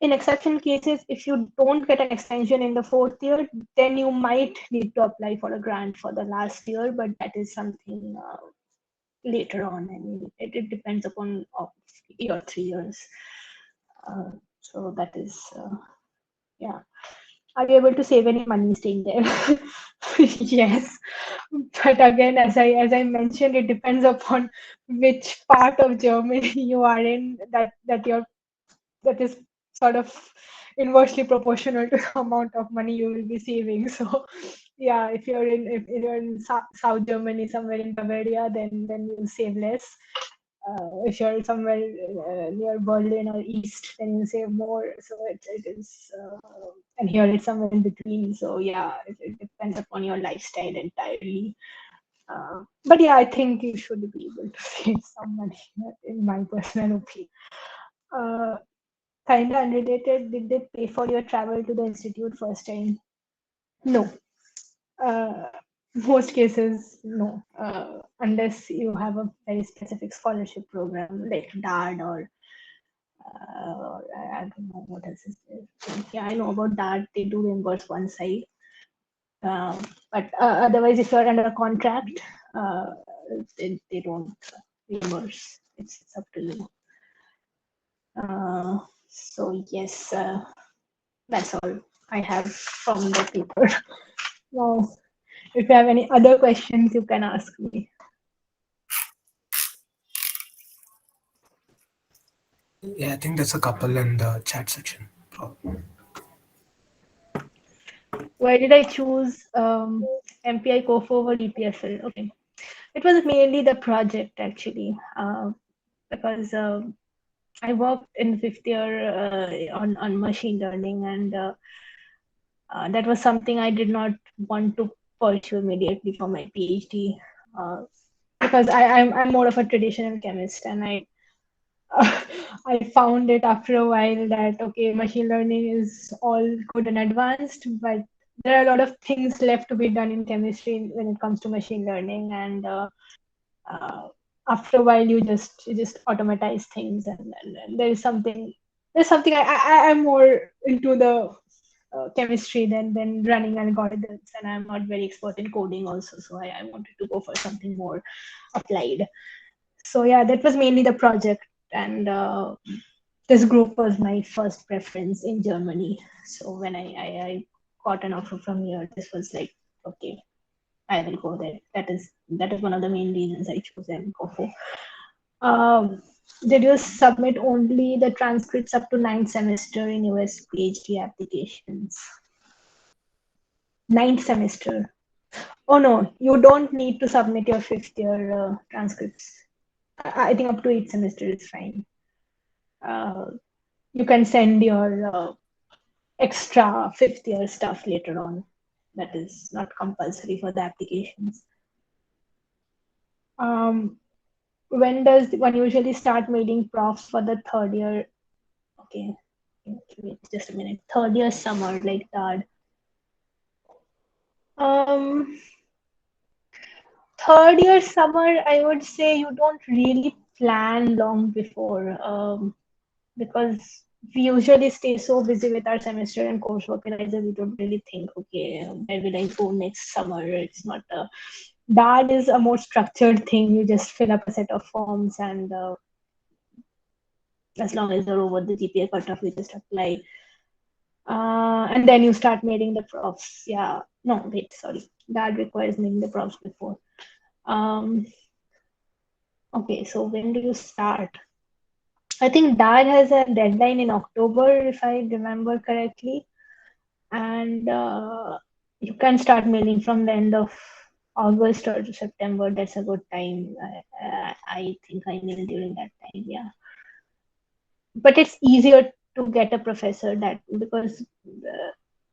In exceptional cases, if you don't get an extension in the 4th year, then you might need to apply for a grant for the last year, but that is something later on. I mean, it depends upon your 3 years. So that is, yeah. Are you able to save any money staying there? Yes, but again, as I mentioned, it depends upon which part of Germany you are in. That is sort of inversely proportional to the amount of money you will be saving. So, yeah, if you're in South Germany, somewhere in Bavaria, then you'll save less. If you're somewhere near Berlin or East, then you save more. So it is, and here it's somewhere in between. So yeah, it depends upon your lifestyle entirely. But yeah, I think you should be able to save some money, in my personal opinion. Kind of unrelated, did they pay for your travel to the institute first time? No. Most cases, no, unless you have a very specific scholarship program like DARD or I don't know what else is there. Yeah, I know about DARD. They do reimburse one side, but otherwise, if you're under a contract, they don't reimburse. It's up to you. So yes, that's all I have from the paper. Now, if you have any other questions, you can ask me. Yeah, I think there's a couple in the chat section. Why did I choose MPI KoFo over EPFL? Okay, it was mainly the project actually, because I worked in 5th year on machine learning, and that was something I did not want to pursue immediately for my PhD, because I'm more of a traditional chemist, and I found it after a while that okay, machine learning is all good and advanced, but there are a lot of things left to be done in chemistry when it comes to machine learning, and after a while you just automatize things, and there's something I'm more into the chemistry than running algorithms, and I'm not very expert in coding also, so I wanted to go for something more applied. So yeah, that was mainly the project, and this group was my first preference in Germany. So when I got an offer from here, this was like, okay, I will go there. That is one of the main reasons I chose KoFo. Did you submit only the transcripts up to 9th semester in US PhD applications? 9th semester. Oh no, you don't need to submit your 5th year transcripts. I think up to 8th semester is fine. You can send your extra 5th year stuff later on. That is not compulsory for the applications. When does one usually start mailing profs for the 3rd year? Okay, wait just a minute. 3rd year summer, like that. 3rd year summer, I would say you don't really plan long before, because we usually stay so busy with our semester and coursework, and we don't really think, okay, where will I go next summer? It's not That is a more structured thing. You just fill up a set of forms, and as long as you're over the GPA cutoff, you just apply. And then you start mailing the profs. Yeah, no, wait, sorry. That requires mailing the profs before. Okay, so when do you start? I think that has a deadline in October, if I remember correctly. And you can start mailing from the end of August or September. That's a good time. I think I mailed during that time, yeah. But it's easier to get a professor that because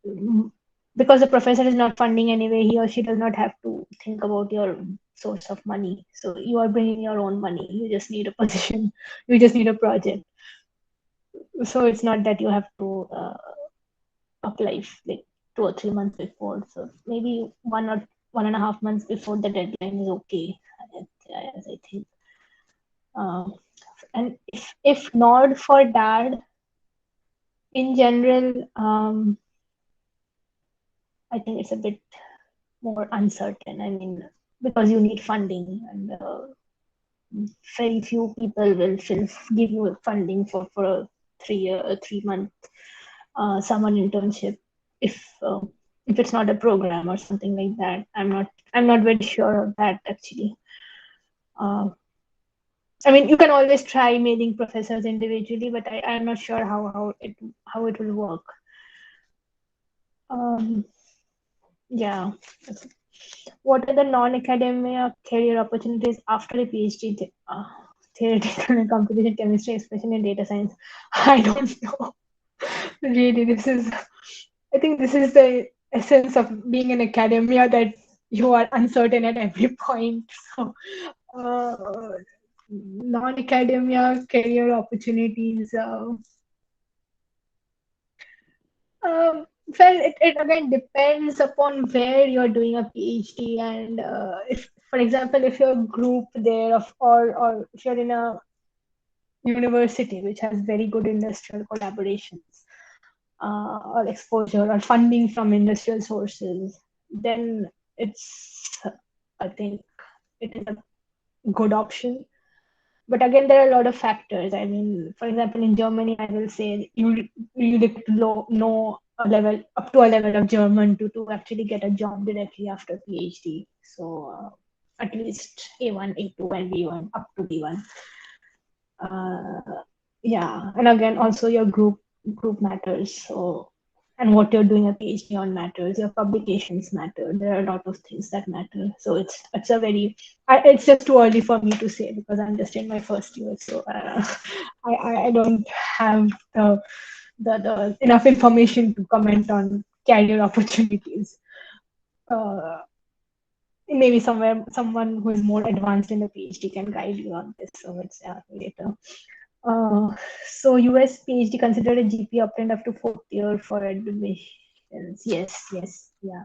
the professor is not funding anyway, he or she does not have to think about your source of money. So you are bringing your own money. You just need a position. You just need a project. So it's not that you have to apply like 2 or 3 months before. So maybe 1 or 1.5 months before the deadline is okay, as I think. And if not for that, in general, I think it's a bit more uncertain. I mean, because you need funding, and very few people will give you funding for a 3-month summer internship if it's not a program or something like that. I'm not very sure of that actually. I mean, you can always try mailing professors individually, but I'm not sure how it will work. Yeah. What are the non-academia career opportunities after a PhD? Theoretical and computational chemistry, especially in data science. I don't know. Really, I think this is the essence of being in academia, that you are uncertain at every point. So, non-academia career opportunities. Well, it again depends upon where you're doing a PhD, and if, for example, if you're a group there or if you're in a university which has very good industrial collaborations or exposure or funding from industrial sources, then I think it is a good option. But again, there are a lot of factors. I mean, for example, in Germany, I will say you need to know up to a level of German to actually get a job directly after PhD. So at least A1, A2, and B1 up to B1. Yeah, and again, also your group matters. So, and what you're doing a PhD on matters. Your publications matter. There are a lot of things that matter. So it's it's just too early for me to say because I'm just in my first year. So I don't have the enough information to comment on career opportunities. Maybe someone who is more advanced in the PhD can guide you on this. So it's later. So US PhD considered a GPA obtained up to 4th year for admissions. Yes, yeah.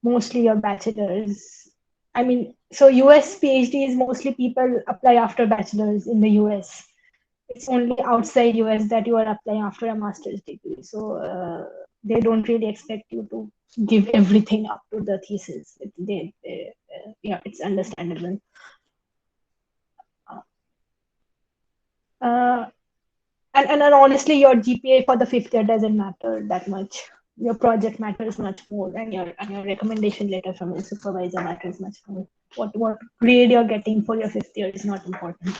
Mostly your bachelor's. I mean, so US PhD is mostly people apply after bachelor's in the US. It's only outside US that you are applying after a master's degree. So they don't really expect you to give everything up to the thesis. Yeah, it's understandable. And honestly, your GPA for the 5th year doesn't matter that much. Your project matters much more, and your recommendation letter from your supervisor matters much more. What grade you're getting for your 5th year is not important.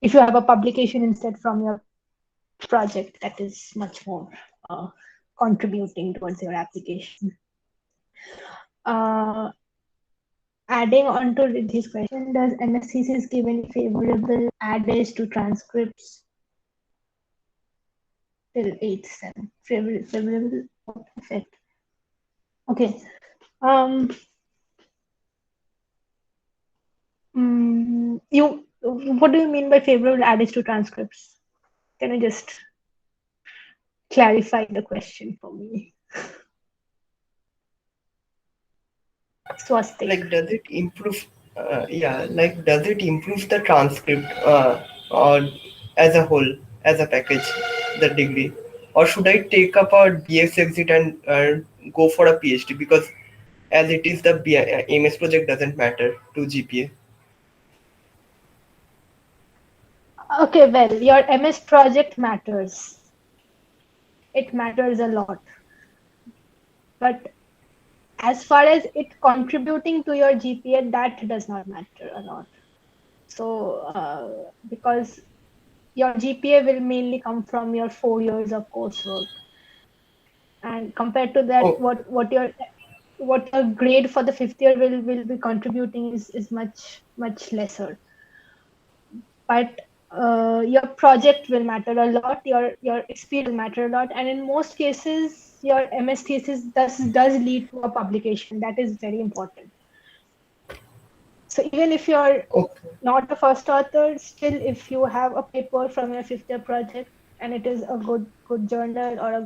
If you have a publication instead from your project, that is much more contributing towards your application. Adding on to this question, does MS thesis give any favorable addage to transcripts till 8th sem? Favorable effect. Okay. What do you mean by favorable addage to transcripts? Can you just clarify the question for me? Swastik. Like, does it improve? Does it improve the transcript or as a whole, as a package, the degree, or should I take up a DX exit and go for a PhD? Because as it is the MS project doesn't matter to GPA? Okay, well, your MS project matters. It matters a lot. But as far as it contributing to your GPA, that does not matter a lot. So, because your GPA will mainly come from your 4 years of coursework, and compared to that, Oh, what your grade for the 5th year will be contributing is much lesser. But your project will matter a lot. Your experience will matter a lot, and in most cases, your MS thesis does lead to a publication. That is very important. So even if you're okay. not a first author, still if you have a paper from your 5th year project and it is a good journal or a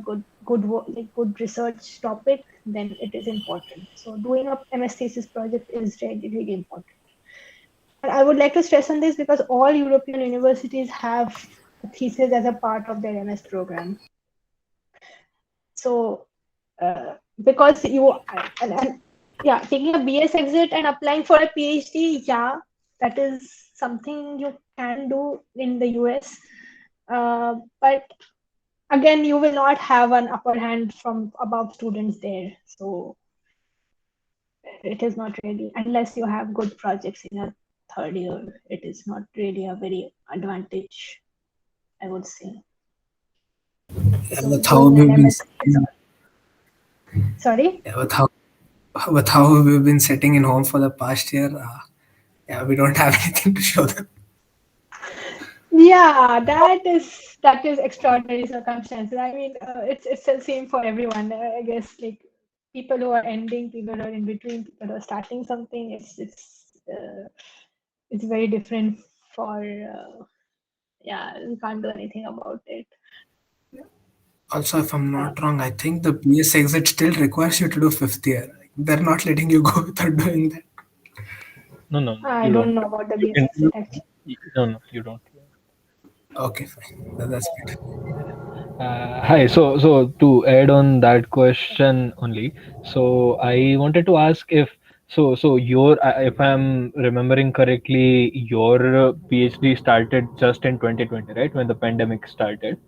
good research topic, then it is important. So doing a MS thesis project is really important. And I would like to stress on this because all European universities have a thesis as a part of their MS program. So because yeah, taking a BS exit and applying for a PhD, yeah, that is something you can do in the US. But again, you will not have an upper hand from above students there. So it is not really, unless you have good projects in your 3rd year, it is not really a very advantage, I would say. Yeah, So with how doing we've an been MS. Sorry? yeah, with how we've been sitting in home for the past year, yeah, we don't have anything to show them. Yeah, that is extraordinary circumstances. I mean, it's the same for everyone. I guess like people who are ending, people who are in between, people who are starting something. It's very different for yeah. We can't do anything about it. Also, if I'm not wrong, I think the BS exit still requires you to do 5th year. They're not letting you go without doing that. No, I you don't don't. know about the You BS can. exit actually. No, you don't. Okay, fine. That's good. Hi. So to add on that question only, so I wanted to ask if your if I'm remembering correctly, your PhD started just in 2020, right? When the pandemic started,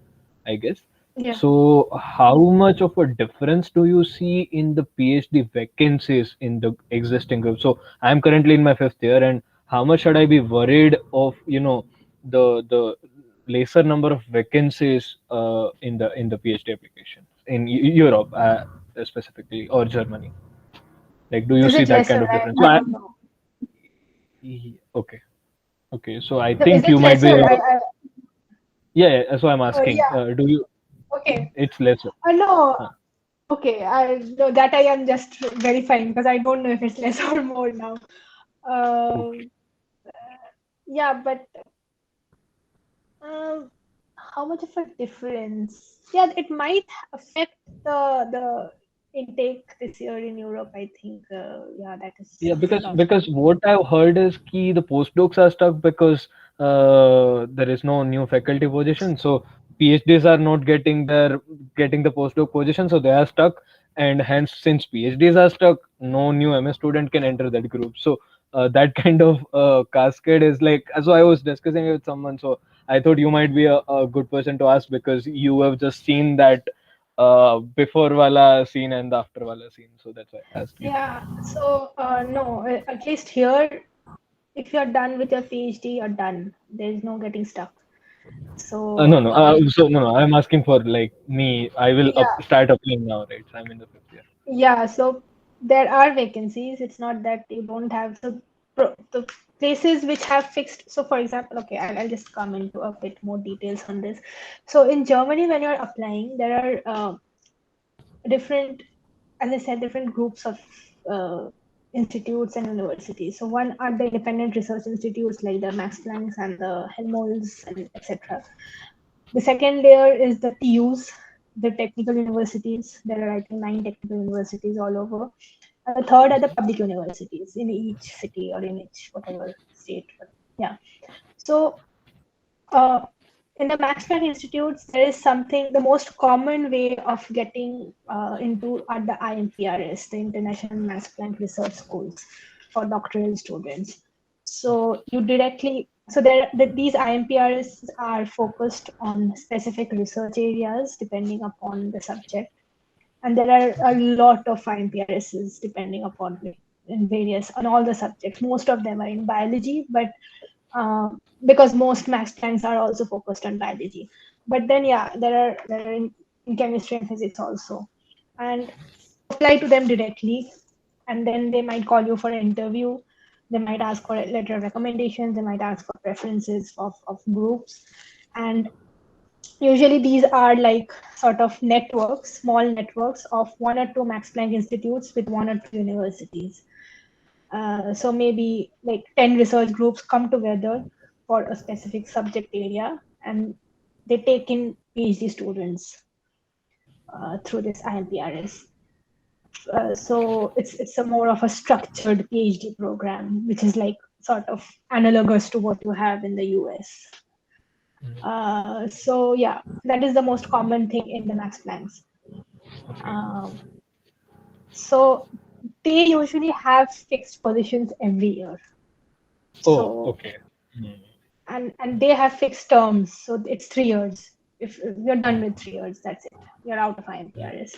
I guess. Yeah. So how much of a difference do you see in the PhD vacancies in the existing group? So I'm currently in my 5th year, and how much should I be worried of, the lesser number of vacancies in the PhD application in Europe specifically, or Germany? Like, do you Is see it that kind lesser? of difference? I don't know. Okay, okay. So I So is think it you might be. lesser? Yeah. So I'm asking. Yeah. Do you? Okay. It's lesser. No. Huh. Okay, I know that I am just verifying because I don't know if it's less or more now. Okay. Yeah, but um, how much of a difference? Yeah, it might affect the intake this year in Europe. I think. Yeah, that is Yeah, a because possibility. what I've heard is key the postdocs are stuck because there is no new faculty position. So PhDs are not getting the postdoc position, so they are stuck. And hence, since PhDs are stuck, no new MS student can enter that group. So that kind of cascade is like. So I was discussing it with someone. So I thought you might be a good person to ask because you have just seen that before wala scene and the after wala scene. So that's why I asked you. Yeah. So no, at least here, if you're done with your PhD, you're done. There's no getting stuck. No, So no. No. I'm asking for like me. I will yeah. start applying now, right? So I'm in the 5th year. Yeah, so there are vacancies. It's not that you don't have the places which have fixed. So, for example, okay, I'll just come into a bit more details on this. So, in Germany, when you're applying, there are different, as I said, different groups of institutes and universities. So, one are the independent research institutes like the Max Plancks and the Helmholtz and etc. The second layer is the TUs, the technical universities. There are, I think, 9 technical universities all over. And the third are the public universities in each city or in each whatever state. Yeah. So in the Max Planck Institutes, there is something, the most common way of getting into are the IMPRS, the International Max Planck Research Schools for doctoral students. So you directly, so these IMPRS are focused on specific research areas depending upon the subject. And there are a lot of IMPRSs depending upon in various, on all the subjects. Most of them are in biology, but because most Max Plancks are also focused on biology. But then, yeah, there are in chemistry and physics also. And apply to them directly, and then they might call you for an interview. They might ask for a letter of recommendations. They might ask for preferences of groups. And usually these are like sort of networks, small networks of 1 or 2 Max Planck institutes with 1 or 2 universities. So maybe like 10 research groups come together for a specific subject area, and they take in PhD students through this IMPRS. So it's a more of a structured PhD program, which is like sort of analogous to what you have in the US. So yeah, that is the most common thing in the Max Plancks. So they usually have fixed positions every year. Oh, okay. And they have fixed terms, so it's 3 years. If you're done with 3 years, that's it. You're out of IMPRS.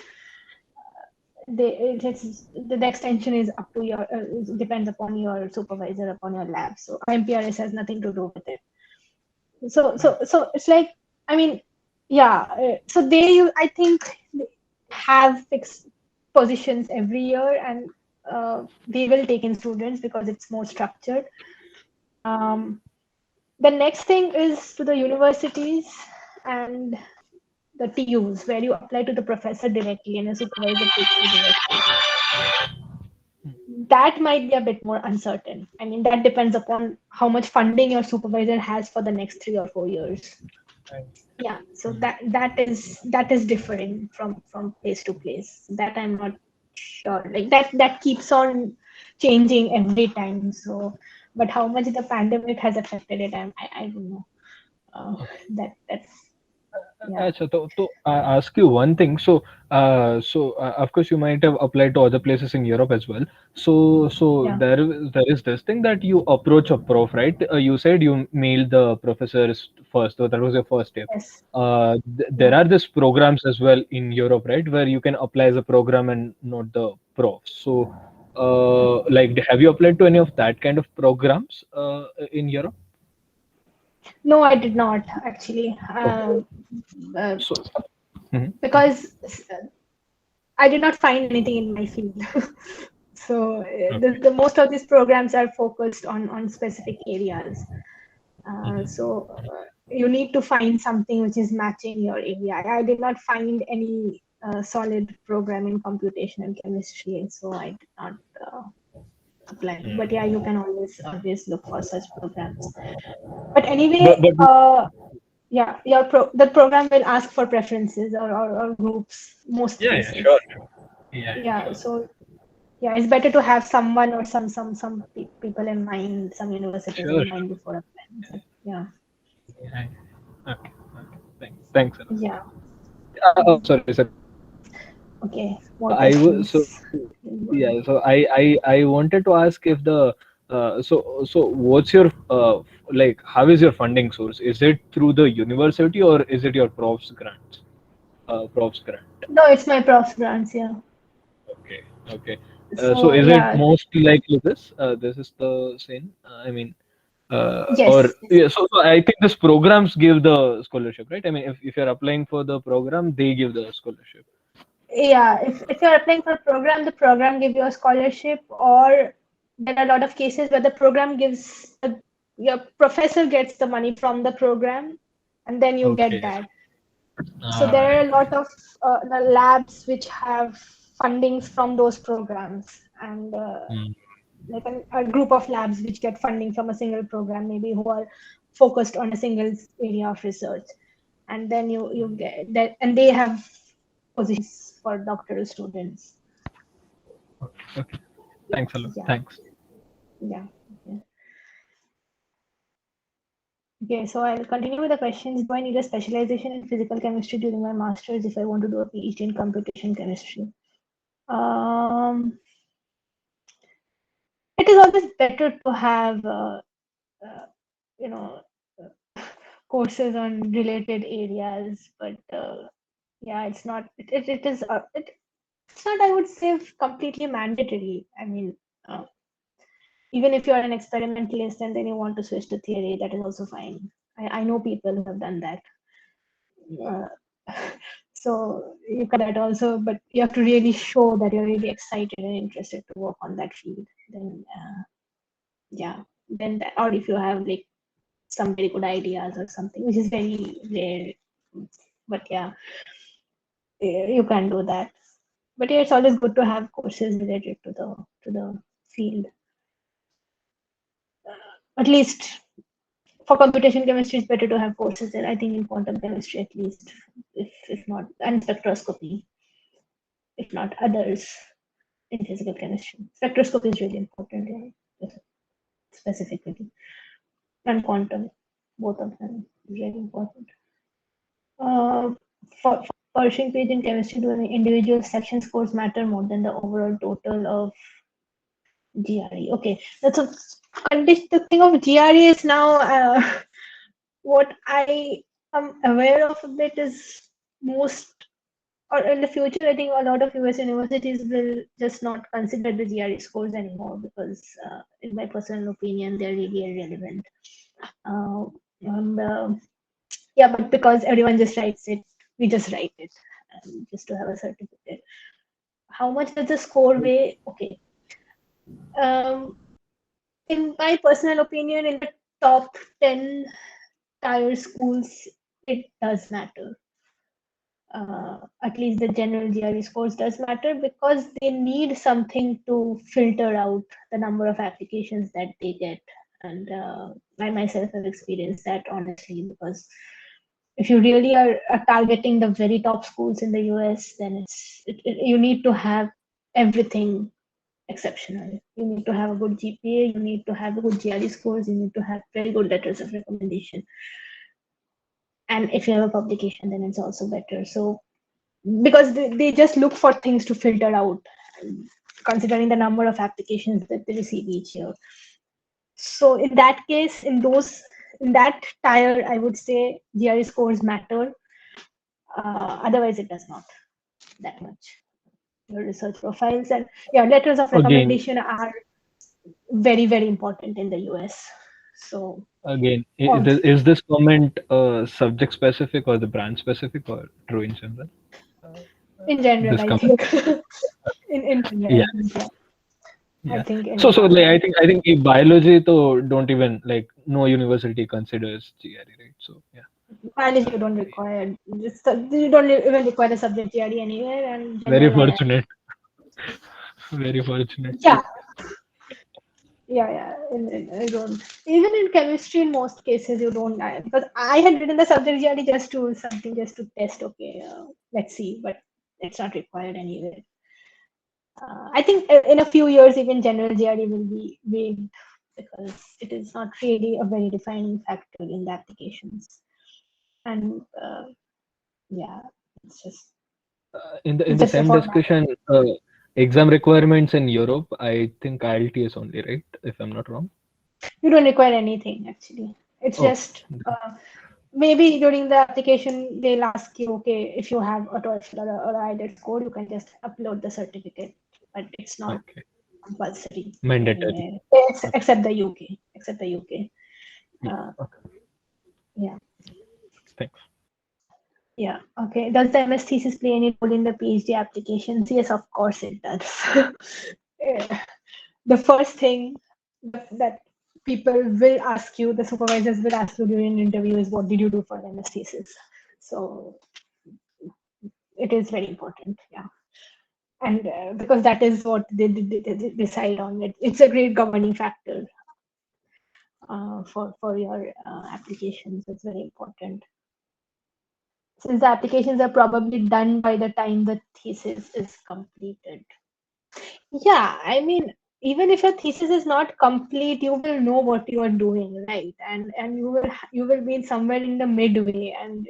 The extension is up to your it depends upon your supervisor, upon your lab. So IMPRS has nothing to do with it. So it's like, I mean, yeah. So I think, have fixed positions every year, and they will take in students because it's more structured. The next thing is to the universities and the TUs, where you apply to the professor directly and a supervisor takes you directly. That might be a bit more uncertain. I mean, that depends upon how much funding your supervisor has for the next 3 or 4 years. Yeah, so that is differing from place to place. That I'm not sure. Like that keeps on changing every time. So, but how much the pandemic has affected it, I don't know. That's yeah. So I ask you one thing. So, of course, you might have applied to other places in Europe as well. So Yeah. there is this thing that you approach a prof, right? You said you mailed the professors first, so that was your first step. Yes. There are these programs as well in Europe, right, where you can apply as a program and not the prof. So, like, have you applied to any of that kind of programs in Europe? No, I did not actually. So, Because I did not find anything in my field. So the most of these programs are focused on specific areas. So you need to find something which is matching your area. I did not find any solid program in computational chemistry, so I did not apply. But yeah, you can always look for such programs. But anyway, yeah, the program will ask for preferences or groups most cases. sure. Yeah, so yeah, it's better to have someone or some people in mind, some universities in mind before applying. So, yeah. Okay. Thanks a lot. Yeah. Sorry. Okay. More I was questions. so I wanted to ask if the so what's your like, how is your funding source? Is it through the university or is it your prof's grants? Prof's grant. No, it's my prof's grants. Yeah. Okay. So So is it yeah. mostly like this? This is the same. I mean, or Yes. yeah. So I think these programs give the scholarship, right? I mean, if you're applying for the program, they give the scholarship. Yeah. If you're applying for a program, the program gives you a scholarship, or there are a lot of cases where the program gives your professor gets the money from the program, and then you get that. So there are a lot of the labs which have fundings from those programs, and like a group of labs which get funding from a single program, maybe who are focused on a single area of research, and then you get that, and they have positions for doctoral students. Okay. Thanks a lot. Yeah. Thanks. Yeah. Okay, so I'll continue with the questions. Do I need a specialization in physical chemistry during my master's if I want to do a PhD in computation chemistry? It is always better to have, you know, courses on related areas, but yeah, it's not. It is. It's not, I would say, completely mandatory. I mean, even if you're an experimentalist and then you want to switch to theory, that is also fine. I know people who have done that. So you can that also, but you have to really show that you're really excited and interested to work on that field. Then, yeah, then that, or if you have like some very good ideas or something, which is very rare, but yeah, you can do that. But yeah, it's always good to have courses related to the field. At least for computation chemistry, it's better to have courses there. I think in quantum chemistry, at least, if not, and spectroscopy, if not others in physical chemistry. Spectroscopy is really important, yeah, specifically, and quantum, both of them really important. For pursuing PhD in chemistry, do the individual section scores matter more than the overall total of GRE? Okay, that's a condition. The thing of GRE is now what I am aware of it is most, or in the future, I think a lot of US universities will just not consider the GRE scores anymore because, in my personal opinion, they're really irrelevant. Yeah, but because everyone just writes it, we just write it just to have a certificate. How much does the score weigh? Okay. In my personal opinion, in the top 10 tier schools, it does matter. At least the general GRE scores does matter because they need something to filter out the number of applications that they get. And I myself have experienced that honestly, because if you really are targeting the very top schools in the US, then you need to have everything exceptional. You need to have a good GPA, you need to have good GRE scores, you need to have very good letters of recommendation. And if you have a publication, then it's also better. So because they just look for things to filter out, considering the number of applications that they receive each year. So in that case, in that tier, I would say GRE scores matter. Otherwise, it does not that much. Your research profiles and letters of recommendation are very, very important in the US. So Again, is this comment subject specific or the branch specific or true in general? In general, I think. in general, yeah. I think. So like I think in biology, though, don't even like no university considers GRE, right? So yeah. Biology you don't require. You don't even require a subject GRE anywhere, and Very fortunate. Very fortunate. Yeah. I don't. Even in chemistry, in most cases, you don't. Because I had written the subject GRE just to test. Okay, let's see, but it's not required anywhere. I think in a few years, even general GRE will be waived because it is not really a very defining factor in the applications. And it's just in the same discussion, exam requirements in Europe, I think IELTS only, right? If I'm not wrong. You don't require anything actually. It's just maybe during the application they'll ask you, okay, if you have a TOEFL or IELTS score, you can just upload the certificate, but it's not compulsory. Mandatory. Except the UK. Yeah. Thanks. Yeah. Okay. Does the MS thesis play any role in the PhD applications? Yes, of course it does. The first thing that people will ask you, the supervisors will ask you during an interview is, what did you do for the MS thesis? So it is very important. Yeah. And because that is what they decide on. It's a great governing factor for your applications. It's very important. Since the applications are probably done by the time the thesis is completed. Yeah, I mean, even if your thesis is not complete, you will know what you are doing, right? And you will be somewhere in the midway, and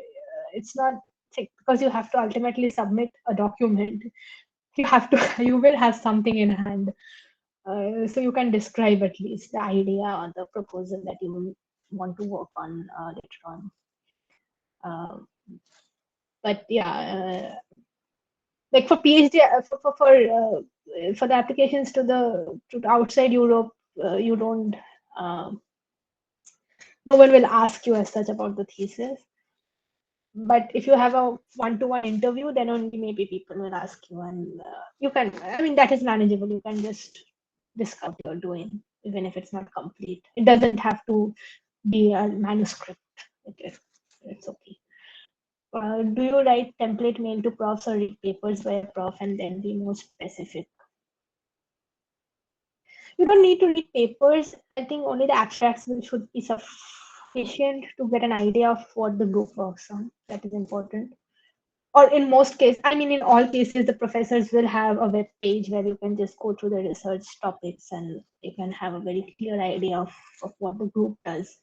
it's not because you have to ultimately submit a document. You will have something in hand, so you can describe at least the idea or the proposal that you will want to work on later on. But yeah, like for PhD, for the applications to the outside Europe, you don't. No one will ask you as such about the thesis. But if you have a one-to-one interview, then only maybe people will ask you, and you can. I mean, that is manageable. You can just discuss what you're doing, even if it's not complete. It doesn't have to be a manuscript. It's okay. Do you write template mail to profs or read papers by a prof and then be more specific? You don't need to read papers. I think only the abstracts should be sufficient to get an idea of what the group works on. That is important. Or in most cases, I mean, in all cases, the professors will have a web page where you can just go through the research topics and you can have a very clear idea of what the group does.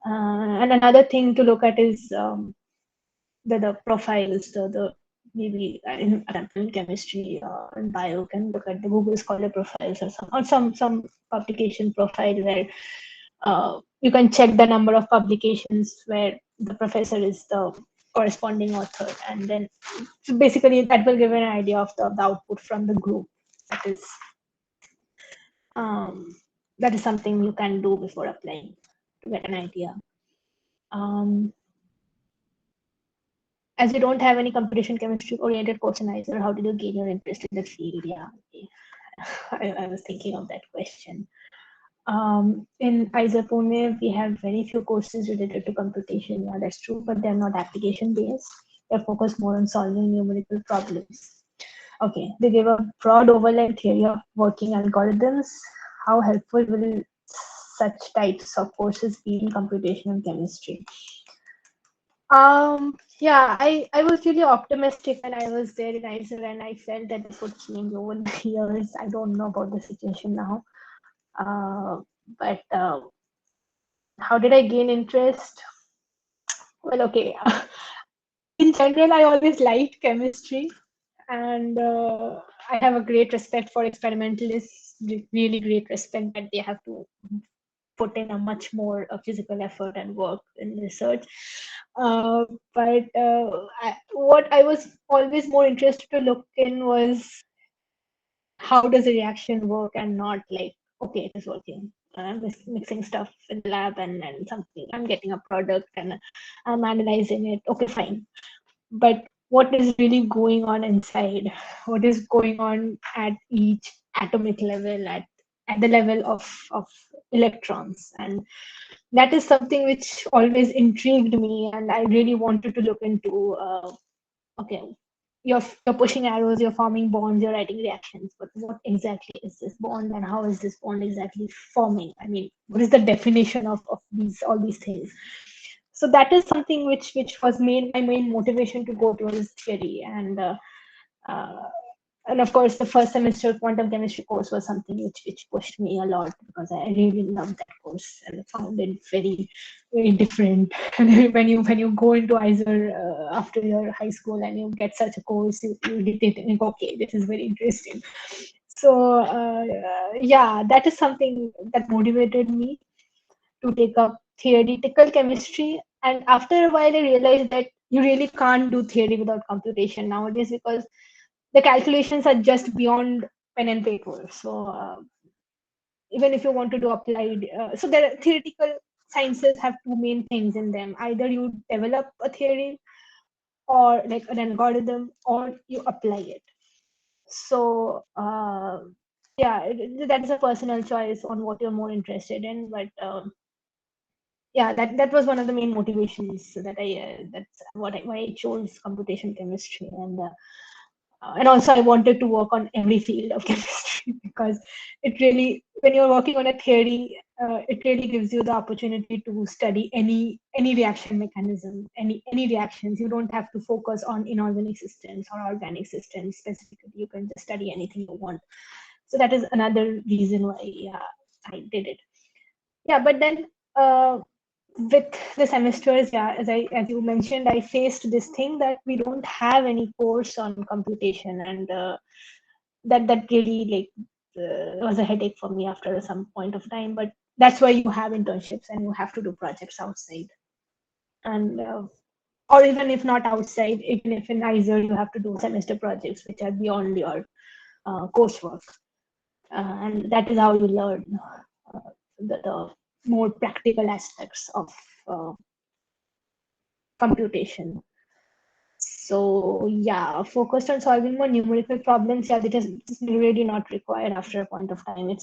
And another thing to look at is the profiles, the maybe in chemistry and bio can look at the Google Scholar profiles or some publication profile where you can check the number of publications where the professor is the corresponding author, and then so basically that will give an idea of the output from the group. That is something you can do before applying to get an idea. As you don't have any computation chemistry oriented course in IISER, how did you gain your interest in the field? Yeah, okay. I was thinking of that question. In IISER Pune, we have very few courses related to computation. Yeah, that's true, but they're not application based. They're focused more on solving numerical problems. Okay, they give a broad overlay theory of working algorithms. How helpful will such types of courses be in computational chemistry? Yeah, I was really optimistic when I was there in IISER, and I felt that this would change over the years. I don't know about the situation now. But how did I gain interest? Well, okay. In general, I always liked chemistry, and I have a great respect for experimentalists, really great respect that they have to put in a much more physical effort and work in research. But what I was always more interested to look in was how does a reaction work, and not like, okay, it is working. I'm mixing stuff in the lab and something, I'm getting a product and I'm analyzing it. Okay, fine. But what is really going on inside? What is going on at each atomic level, at the level of electrons? And that is something which always intrigued me, and I really wanted to look into. Okay, you're pushing arrows, you're forming bonds, you're writing reactions, but what exactly is this bond, and how is this bond exactly forming? I mean, what is the definition of all these things? So that is something which was my main motivation to go towards theory. And of course, the first semester quantum chemistry course was something which pushed me a lot, because I really loved that course and found it very, very different. And when you go into IISER after your high school and you get such a course, you think, okay, this is very interesting. So yeah, that is something that motivated me to take up theoretical chemistry. And after a while, I realized that you really can't do theory without computation nowadays, because the calculations are just beyond pen and paper. So even if you want to do applied, so there are theoretical sciences have two main things in them. Either you develop a theory or like an algorithm, or you apply it. So yeah, that is a personal choice on what you're more interested in. But yeah, that was one of the main motivations that that's why I chose computation chemistry. And also I wanted to work on every field of chemistry, because it really, when you're working on a theory, it really gives you the opportunity to study any reaction mechanism, any reactions. You don't have to focus on inorganic systems or organic systems specifically. You can just study anything you want. So that is another reason why I did it. But then with the semesters, as you mentioned, I faced this thing that we don't have any course on computation, and that really was a headache for me after some point of time. But that's why you have internships and you have to do projects outside, and or even if not outside, even if in IISER you have to do semester projects which are beyond your coursework, and that is how you learn the more practical aspects of computation. So focused on solving more numerical problems. That is really not required after a point of time.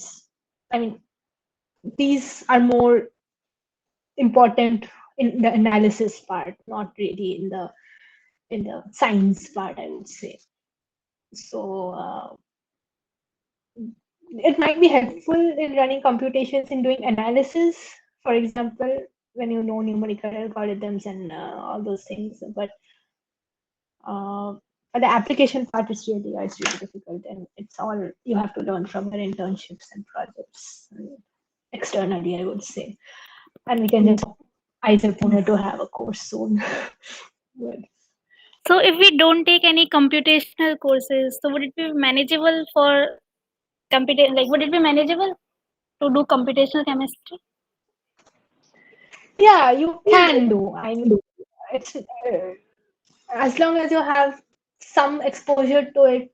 These are more important in the analysis part, not really in the science part, I would say. So it might be helpful in running computations in doing analysis, for example, when you know numerical algorithms and all those things, but the application part is really difficult, and it's all you have to learn from your internships and projects externally, I would say. And we can just IISER Pune to have a course soon. So if we don't take any computational courses, so would it be manageable for would it be manageable to do computational chemistry? Yeah, you can do. I mean, it's as long as you have some exposure to it,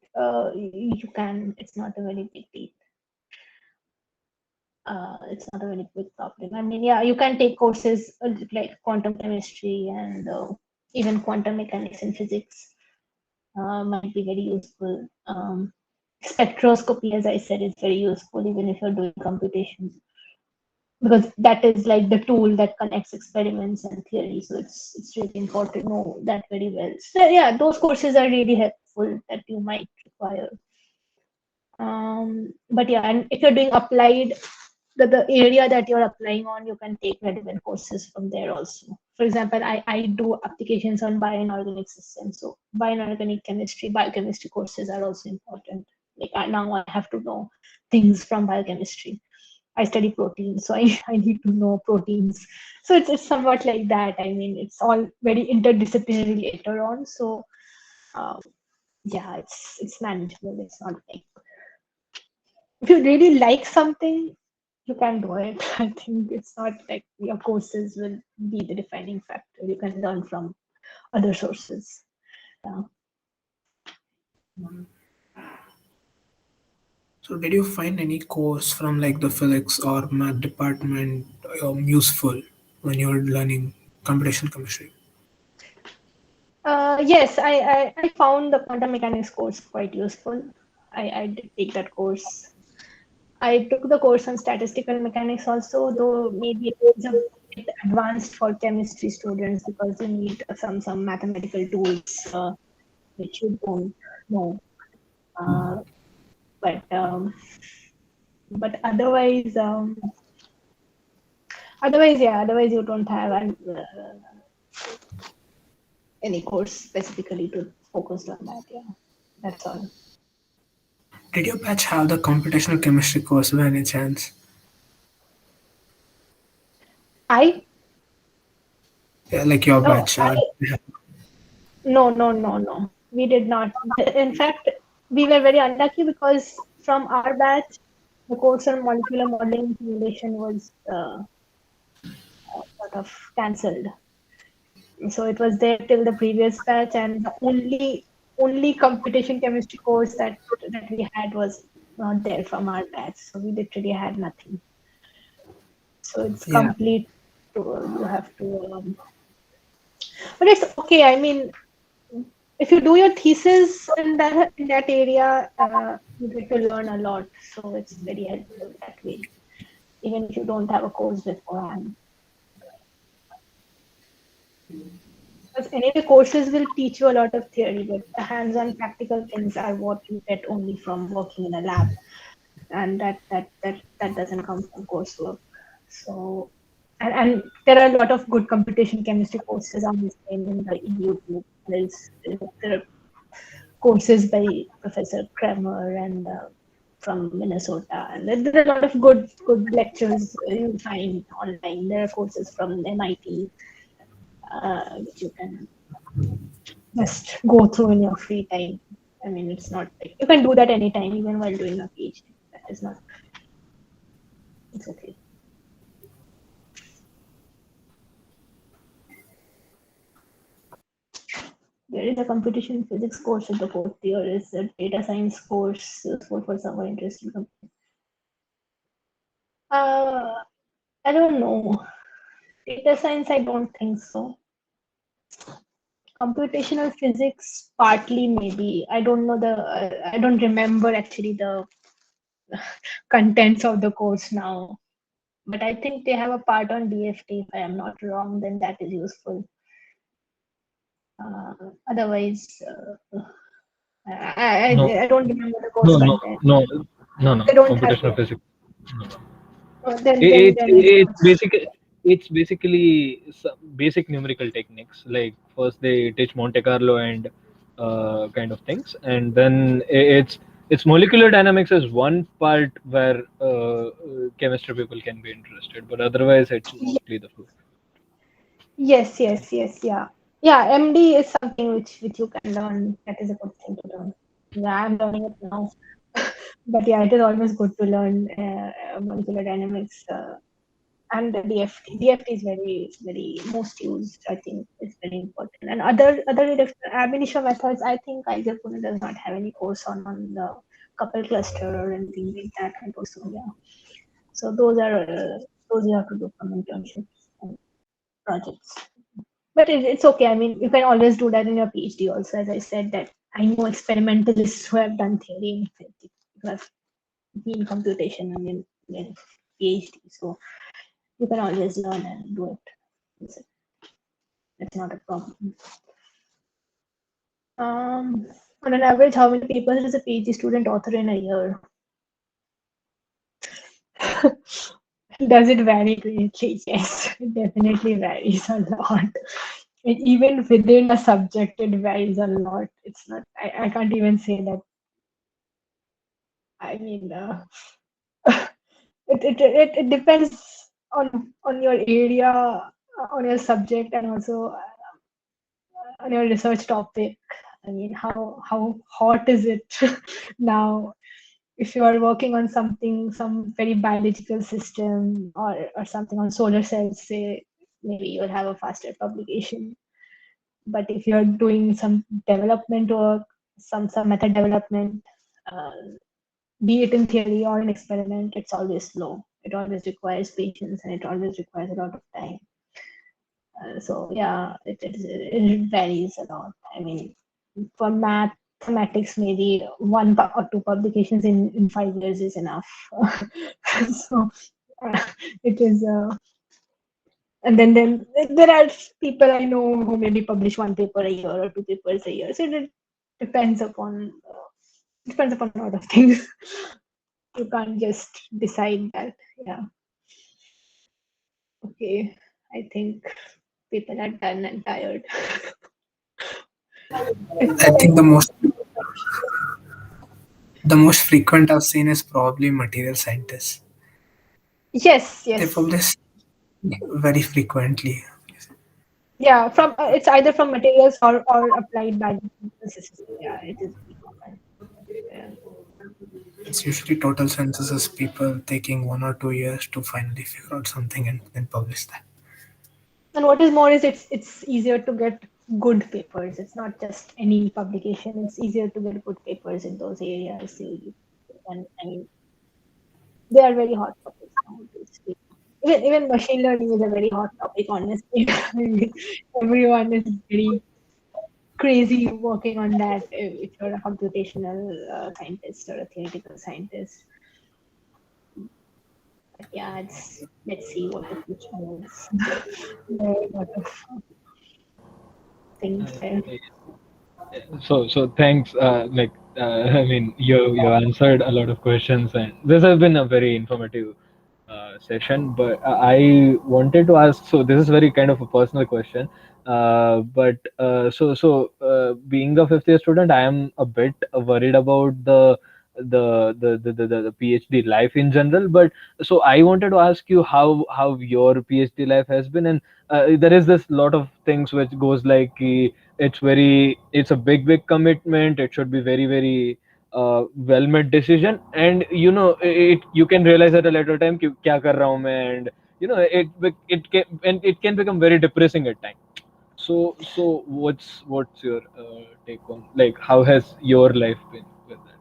you can. It's not a very big deal. It's not a very big problem. I mean, you can take courses like quantum chemistry and even quantum mechanics and physics. Might be very useful. Spectroscopy, as I said, is very useful even if you're doing computations, because that is like the tool that connects experiments and theory. So it's really important to know that very well. So those courses are really helpful that you might require. But and if you're doing applied, the area that you're applying on, you can take relevant courses from there also. For example, I do applications on bioinorganic systems. So bioinorganic chemistry, biochemistry courses are also important. Like now I have to know things from biochemistry. I study proteins, so I need to know proteins. So it's somewhat like that. I mean, it's all very interdisciplinary later on. So it's manageable. It's not like, if you really like something, you can do it. I think it's not like your courses will be the defining factor. You can learn from other sources. So did you find any course from like the physics or math department useful when you were learning computational chemistry? Yes, I found the quantum mechanics course quite useful. I did take that course. I took the course on statistical mechanics also, though maybe it's a bit advanced for chemistry students because you need some mathematical tools which you don't know. But otherwise you don't have any course specifically to focus on that. That's all. Did your batch have the computational chemistry course by any chance? Yeah, like your batch. No. We did not. In fact, we were very unlucky because from our batch, the course on molecular modeling and simulation was sort of cancelled. So it was there till the previous batch, and the only computation chemistry course that we had was not there from our batch. So we literally had nothing. So it's complete. You have to. But it's okay. I mean, if you do your thesis in that area, you get to learn a lot. So it's very helpful that way, even if you don't have a course beforehand. Because any of the courses will teach you a lot of theory, but the hands-on practical things are what you get only from working in a lab, and that doesn't come from coursework. So, and there are a lot of good computation chemistry courses on this in YouTube. There are courses by Professor Kramer and from Minnesota. And there are a lot of good lectures you'll find online. There are courses from MIT, which you can just go through in your free time. I mean, it's not like you can do that anytime, even while doing a PhD. That is not, it's okay. There is a computation physics course in the fourth year. Is a data science course for someone interested in I don't know. Data science, I don't think so. Computational physics, partly maybe. I don't know I don't remember actually the contents of the course now. But I think they have a part on DFT. If I am not wrong, then that is useful. Otherwise, I don't remember the course content. No. They don't have Computational physics. Then It's basically some basic numerical techniques. Like first they teach Monte Carlo and kind of things, and then it's molecular dynamics is one part where chemistry people can be interested, but otherwise it's mostly the food. Yes, yeah. MD is something which you can learn. That is a good thing to learn. Yeah, I'm learning it now. But yeah, it is always good to learn molecular dynamics and the DFT. DFT is very most used. I think it's very important. And other ab initio methods, I think IISER Pune does not have any course on the couple cluster or anything like that. So yeah, so those you have to do from internships and projects. But it's okay. I mean, you can always do that in your PhD also. As I said, that I know experimentalists who have done theory who have been computation and in PhD. So you can always learn and do it. It's not a problem. On an average, how many papers does a PhD student author in a year? Does it vary greatly? Yes, it definitely varies a lot. Even within a subject, it varies a lot. It's not, I can't even say that. I mean, it depends on your area, on your subject, and also on your research topic. I mean, how hot is it now? If you are working on something, some very biological system or something on solar cells, say, maybe you'll have a faster publication. But if you're doing some development work, some method development, be it in theory or in experiment, it's always slow. It always requires patience and it always requires a lot of time. So yeah, it varies a lot. I mean, for mathematics, maybe 1 or 2 publications in 5 years is enough. So it is. And then there are people I know who maybe publish 1 paper a year or 2 papers a year. So it depends upon a lot of things. You can't just decide that. Yeah. Okay. I think people are done and tired. I think the most frequent I've seen is probably material scientists. Yes. They publish very frequently. Yeah, from it's either from materials or applied biological synthesis. Yeah, it is very common. Yeah. It's usually total synthesis people taking 1 or 2 years to finally figure out something and then publish that. And what is more is it's easier to get good papers. It's not just any publication. It's easier to get good papers in those areas. And I mean, they are very hot topics nowadays. Even machine learning is a very hot topic, honestly. Everyone is very crazy working on that if you're a computational scientist or a theoretical scientist. But yeah, let's see what the future holds. There are a lot of things there. So thanks. I mean, you answered a lot of questions, and this has been a very informative session. But I wanted to ask. So this is very kind of a personal question. Being a fifth year student, I am a bit worried about the the PhD life in general. But so I wanted to ask you how your PhD life has been, and there is this lot of things which goes like it's a big commitment. It should be very well made decision, and you can realize at a later time कि क्या कर रहा हूँ मैं, and it can become very depressing at times. So what's your take on, like, how has your life been with that?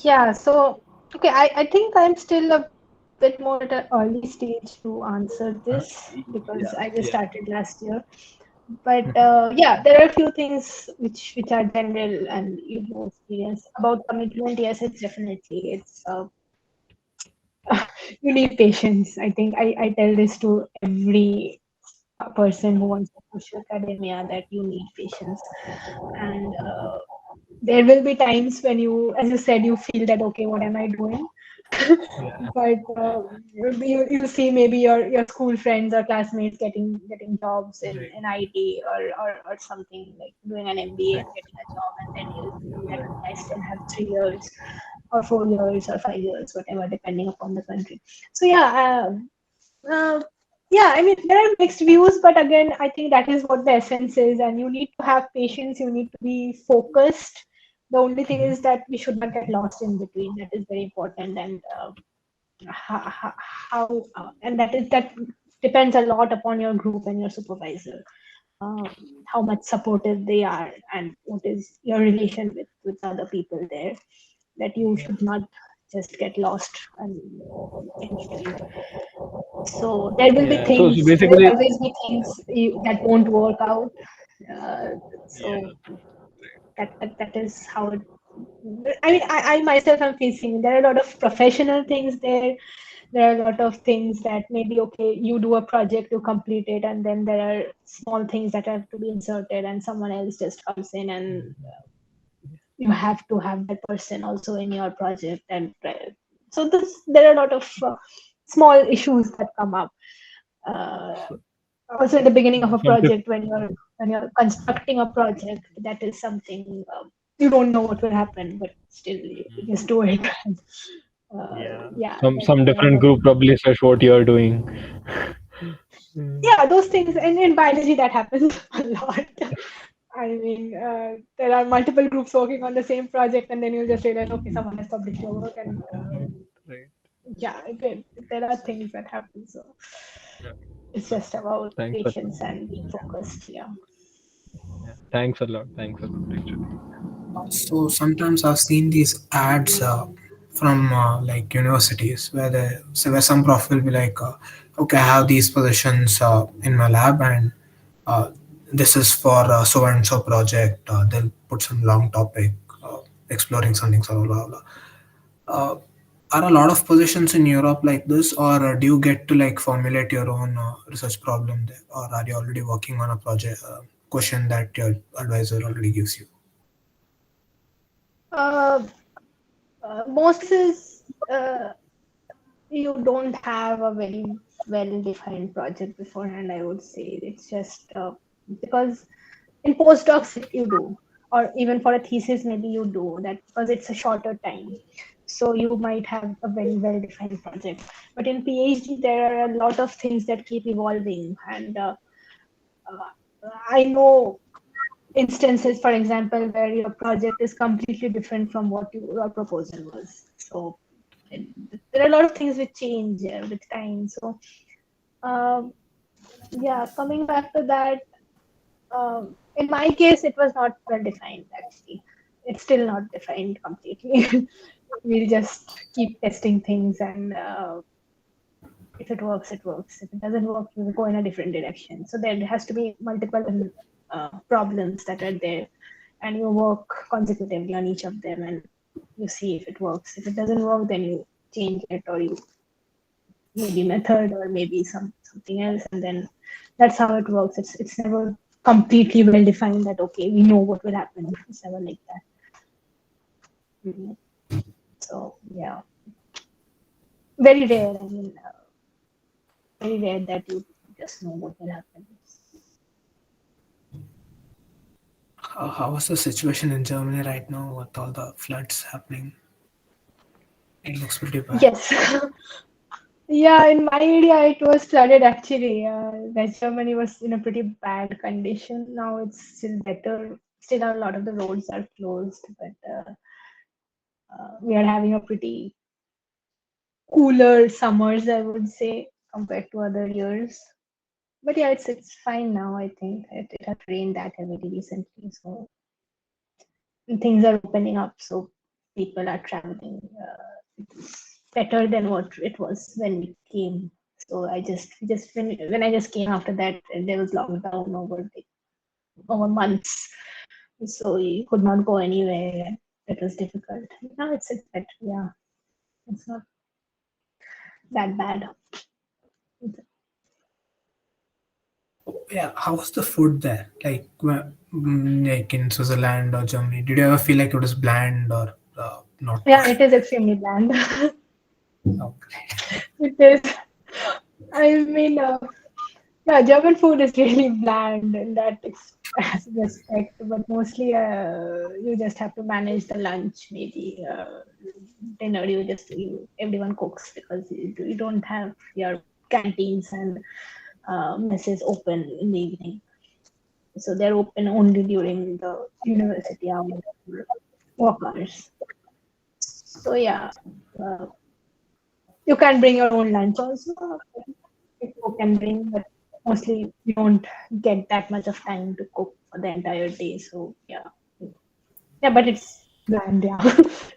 Yeah, so okay, I think I'm still a bit more at an early stage to answer this because I just Yeah. started last year. But yeah, there are a few things which are general and you know experience about commitment. Yes, it's definitely you need patience. I think I tell this to every person who wants to push academia that you need patience and there will be times when you, as you said, you feel that okay, what am I doing? But you see maybe your school friends or classmates getting jobs in IT or something like doing an MBA and getting a job, and then you feel that okay, I still have 3 years or 4 years or 5 years, whatever, depending upon the country. So uh, yeah, I mean, there are mixed views, but again, I think that is what the essence is, and you need to have patience, you need to be focused. The only thing is that we should not get lost in between. That is very important, and and that depends a lot upon your group and your supervisor, uh, how much supportive they are, and what is your relation with other people there. That you should not just get lost in between. So there will be Yeah. So things, there will basically, always be things that won't work out. So that is how it. I mean, I myself am facing. There are a lot of professional things there. There are a lot of things that maybe okay, you do a project, you complete it, and then there are small things that have to be inserted, and someone else just comes in, and you have to have that person also in your project, and so there are a lot of small issues that come up. Uh, Also, in the beginning of a some project, when you're constructing a project, that is something you don't know what will happen, but still you just do it. Yeah, some different group publishes what you're doing. yeah, those things, and in biology that happens a lot. I mean, there are multiple groups working on the same project, and then you'll just realize, okay, someone has published your work, and Right. yeah, there are things that happen. So it's just about Thanks a lot. patience and being focused. Yeah. Yeah. Thanks a lot. Thanks a lot, actually. So sometimes I've seen these ads from like universities where where some prof will be like, okay, I have these positions in my lab, and uh, this is for so and so project. They'll put some long topic, exploring something, so blah blah blah. Uh, are a lot of positions in Europe like this, or do you get to like formulate your own research problem there, or are you already working on a project question that your advisor already gives you? Uh, Most is you don't have a very well defined project beforehand. I would say it's just because in postdocs you do, or even for a thesis maybe you do that because it's a shorter time. So you might have a very well defined project. But in PhD there are a lot of things that keep evolving, and I know instances, for example, where your project is completely different from what your proposal was. So there are a lot of things which change with time. So um, yeah, coming back to that, in my case, it was not well defined actually. It's still not defined completely. We'll just keep testing things, and if it works, it works. If it doesn't work, we'll go in a different direction. So there has to be multiple problems that are there, and you work consecutively on each of them, and you see if it works. If it doesn't work, then you change it, or you maybe method, or maybe something else, and then that's how it works. It's never completely well defined that okay, we know what will happen. It's never like that. Mhm. So yeah, very rare. I mean, very rare that you just know what will happen. How is the situation in Germany right now with all the floods happening? It looks pretty bad. Yes. Yeah, in my area it was flooded actually. West Germany was in a pretty bad condition. Now it's still better. Still, a lot of the roads are closed, but we are having a pretty cooler summers, I would say, compared to other years. But yeah, it's fine now. I think it had rained that heavily recently, so things are opening up. So people are traveling. It's better than what it was when we came. So I just when I just came after that, there was lockdown over months, so you could not go anywhere. It was difficult. Now it's better. Yeah, it's not that bad. Yeah, how was the food there? Like in Switzerland or Germany, did you ever feel like it was bland or not Yeah, good? it is extremely bland. Okay. It is. I mean, yeah, German food is really bland in that respect, but mostly you just have to manage the lunch, maybe dinner. Everyone cooks because you don't have your canteens and messes open in the evening, so they're open only during the university hours, work hours. So yeah, uh, you can bring your own lunch also. People can bring, but mostly you don't get that much of time to cook for the entire day. So yeah, but it's bland. Yeah,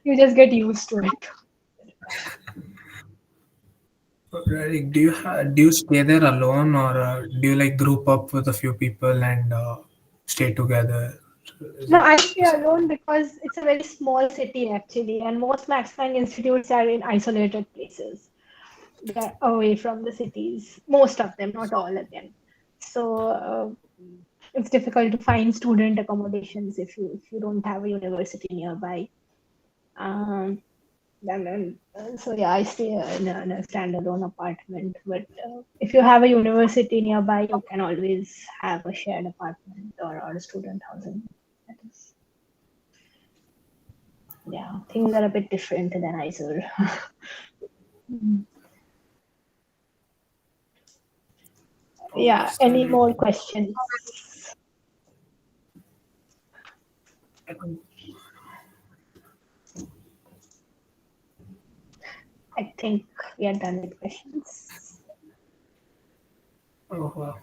you just get used to it. Right. Do you stay there alone or do you like group up with a few people and stay together? Is No, it I stay alone because it's a very small city actually, and most Max Planck institutes are in isolated places. They are away from the cities. Most of them, not all of them. So it's difficult to find student accommodations if you don't have a university nearby. Um, so yeah, I stay in a standalone apartment. But if you have a university nearby, you can always have a shared apartment or a student housing. That is, yeah, things are a bit different than IISER. Mm. Yeah. Any understandable? more questions? I don't- I think we are done with questions. Oh wow.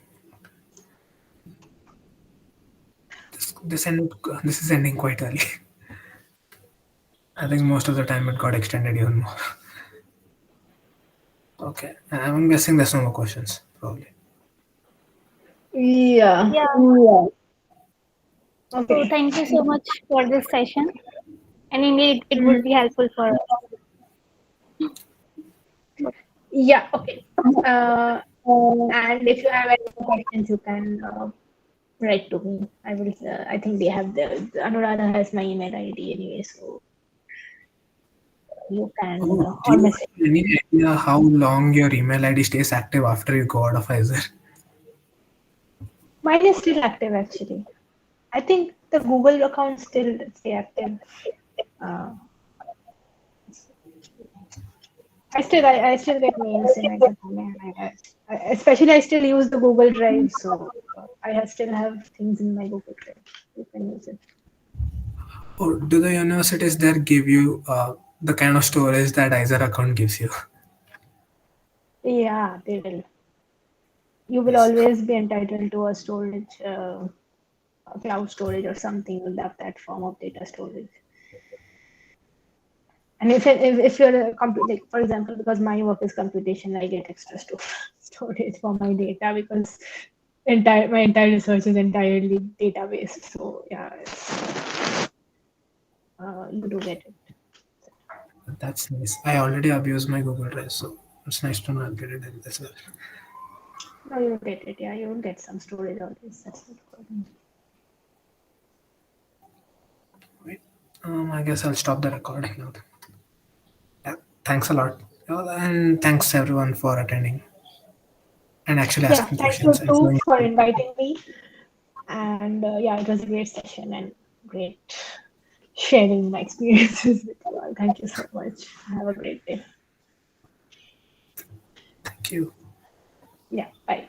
This ended, this is ending quite early. I think most of the time it got extended even more. Okay. I'm guessing there's no more questions, probably. Yeah. Yeah. So Okay. thank you so much for this session. And indeed, it would be helpful for us. Yeah. Okay. Uh, and if you have any questions, you can write to me. I will. I think they have the Anuradha has my email ID anyway, so you can Oh, do or you message. have any idea how long your email ID stays active after you go out of IISER? Mine is still active actually. I think the Google account still stay active. Uh, I still get mails in IISER Pune, and especially I still use the Google Drive, so still have things in my Google Drive. You can use it. Or do the universities there give you the kind of storage that IISER account gives you? Yeah, they will. You will Yes. always be entitled to a storage, a cloud storage or something with that form of data storage. And if you're like for example, because my work is computation, I get extra storage for my data because my entire research is entirely data based. So yeah, you do get it. That's nice. I already abuse my Google Drive, so it's nice to know I'll get it in as well. No, you will get it. Yeah, you will get some storage always. That's not a problem. Wait, I guess I'll stop the recording now. Yeah, thanks a lot. And thanks everyone for attending and actually Yeah, asking thank you questions and too showing. for inviting me. And yeah, it was a great session and great sharing my experiences with you all. Thank you so much. Have a great day. Thank you. Yeah, bye.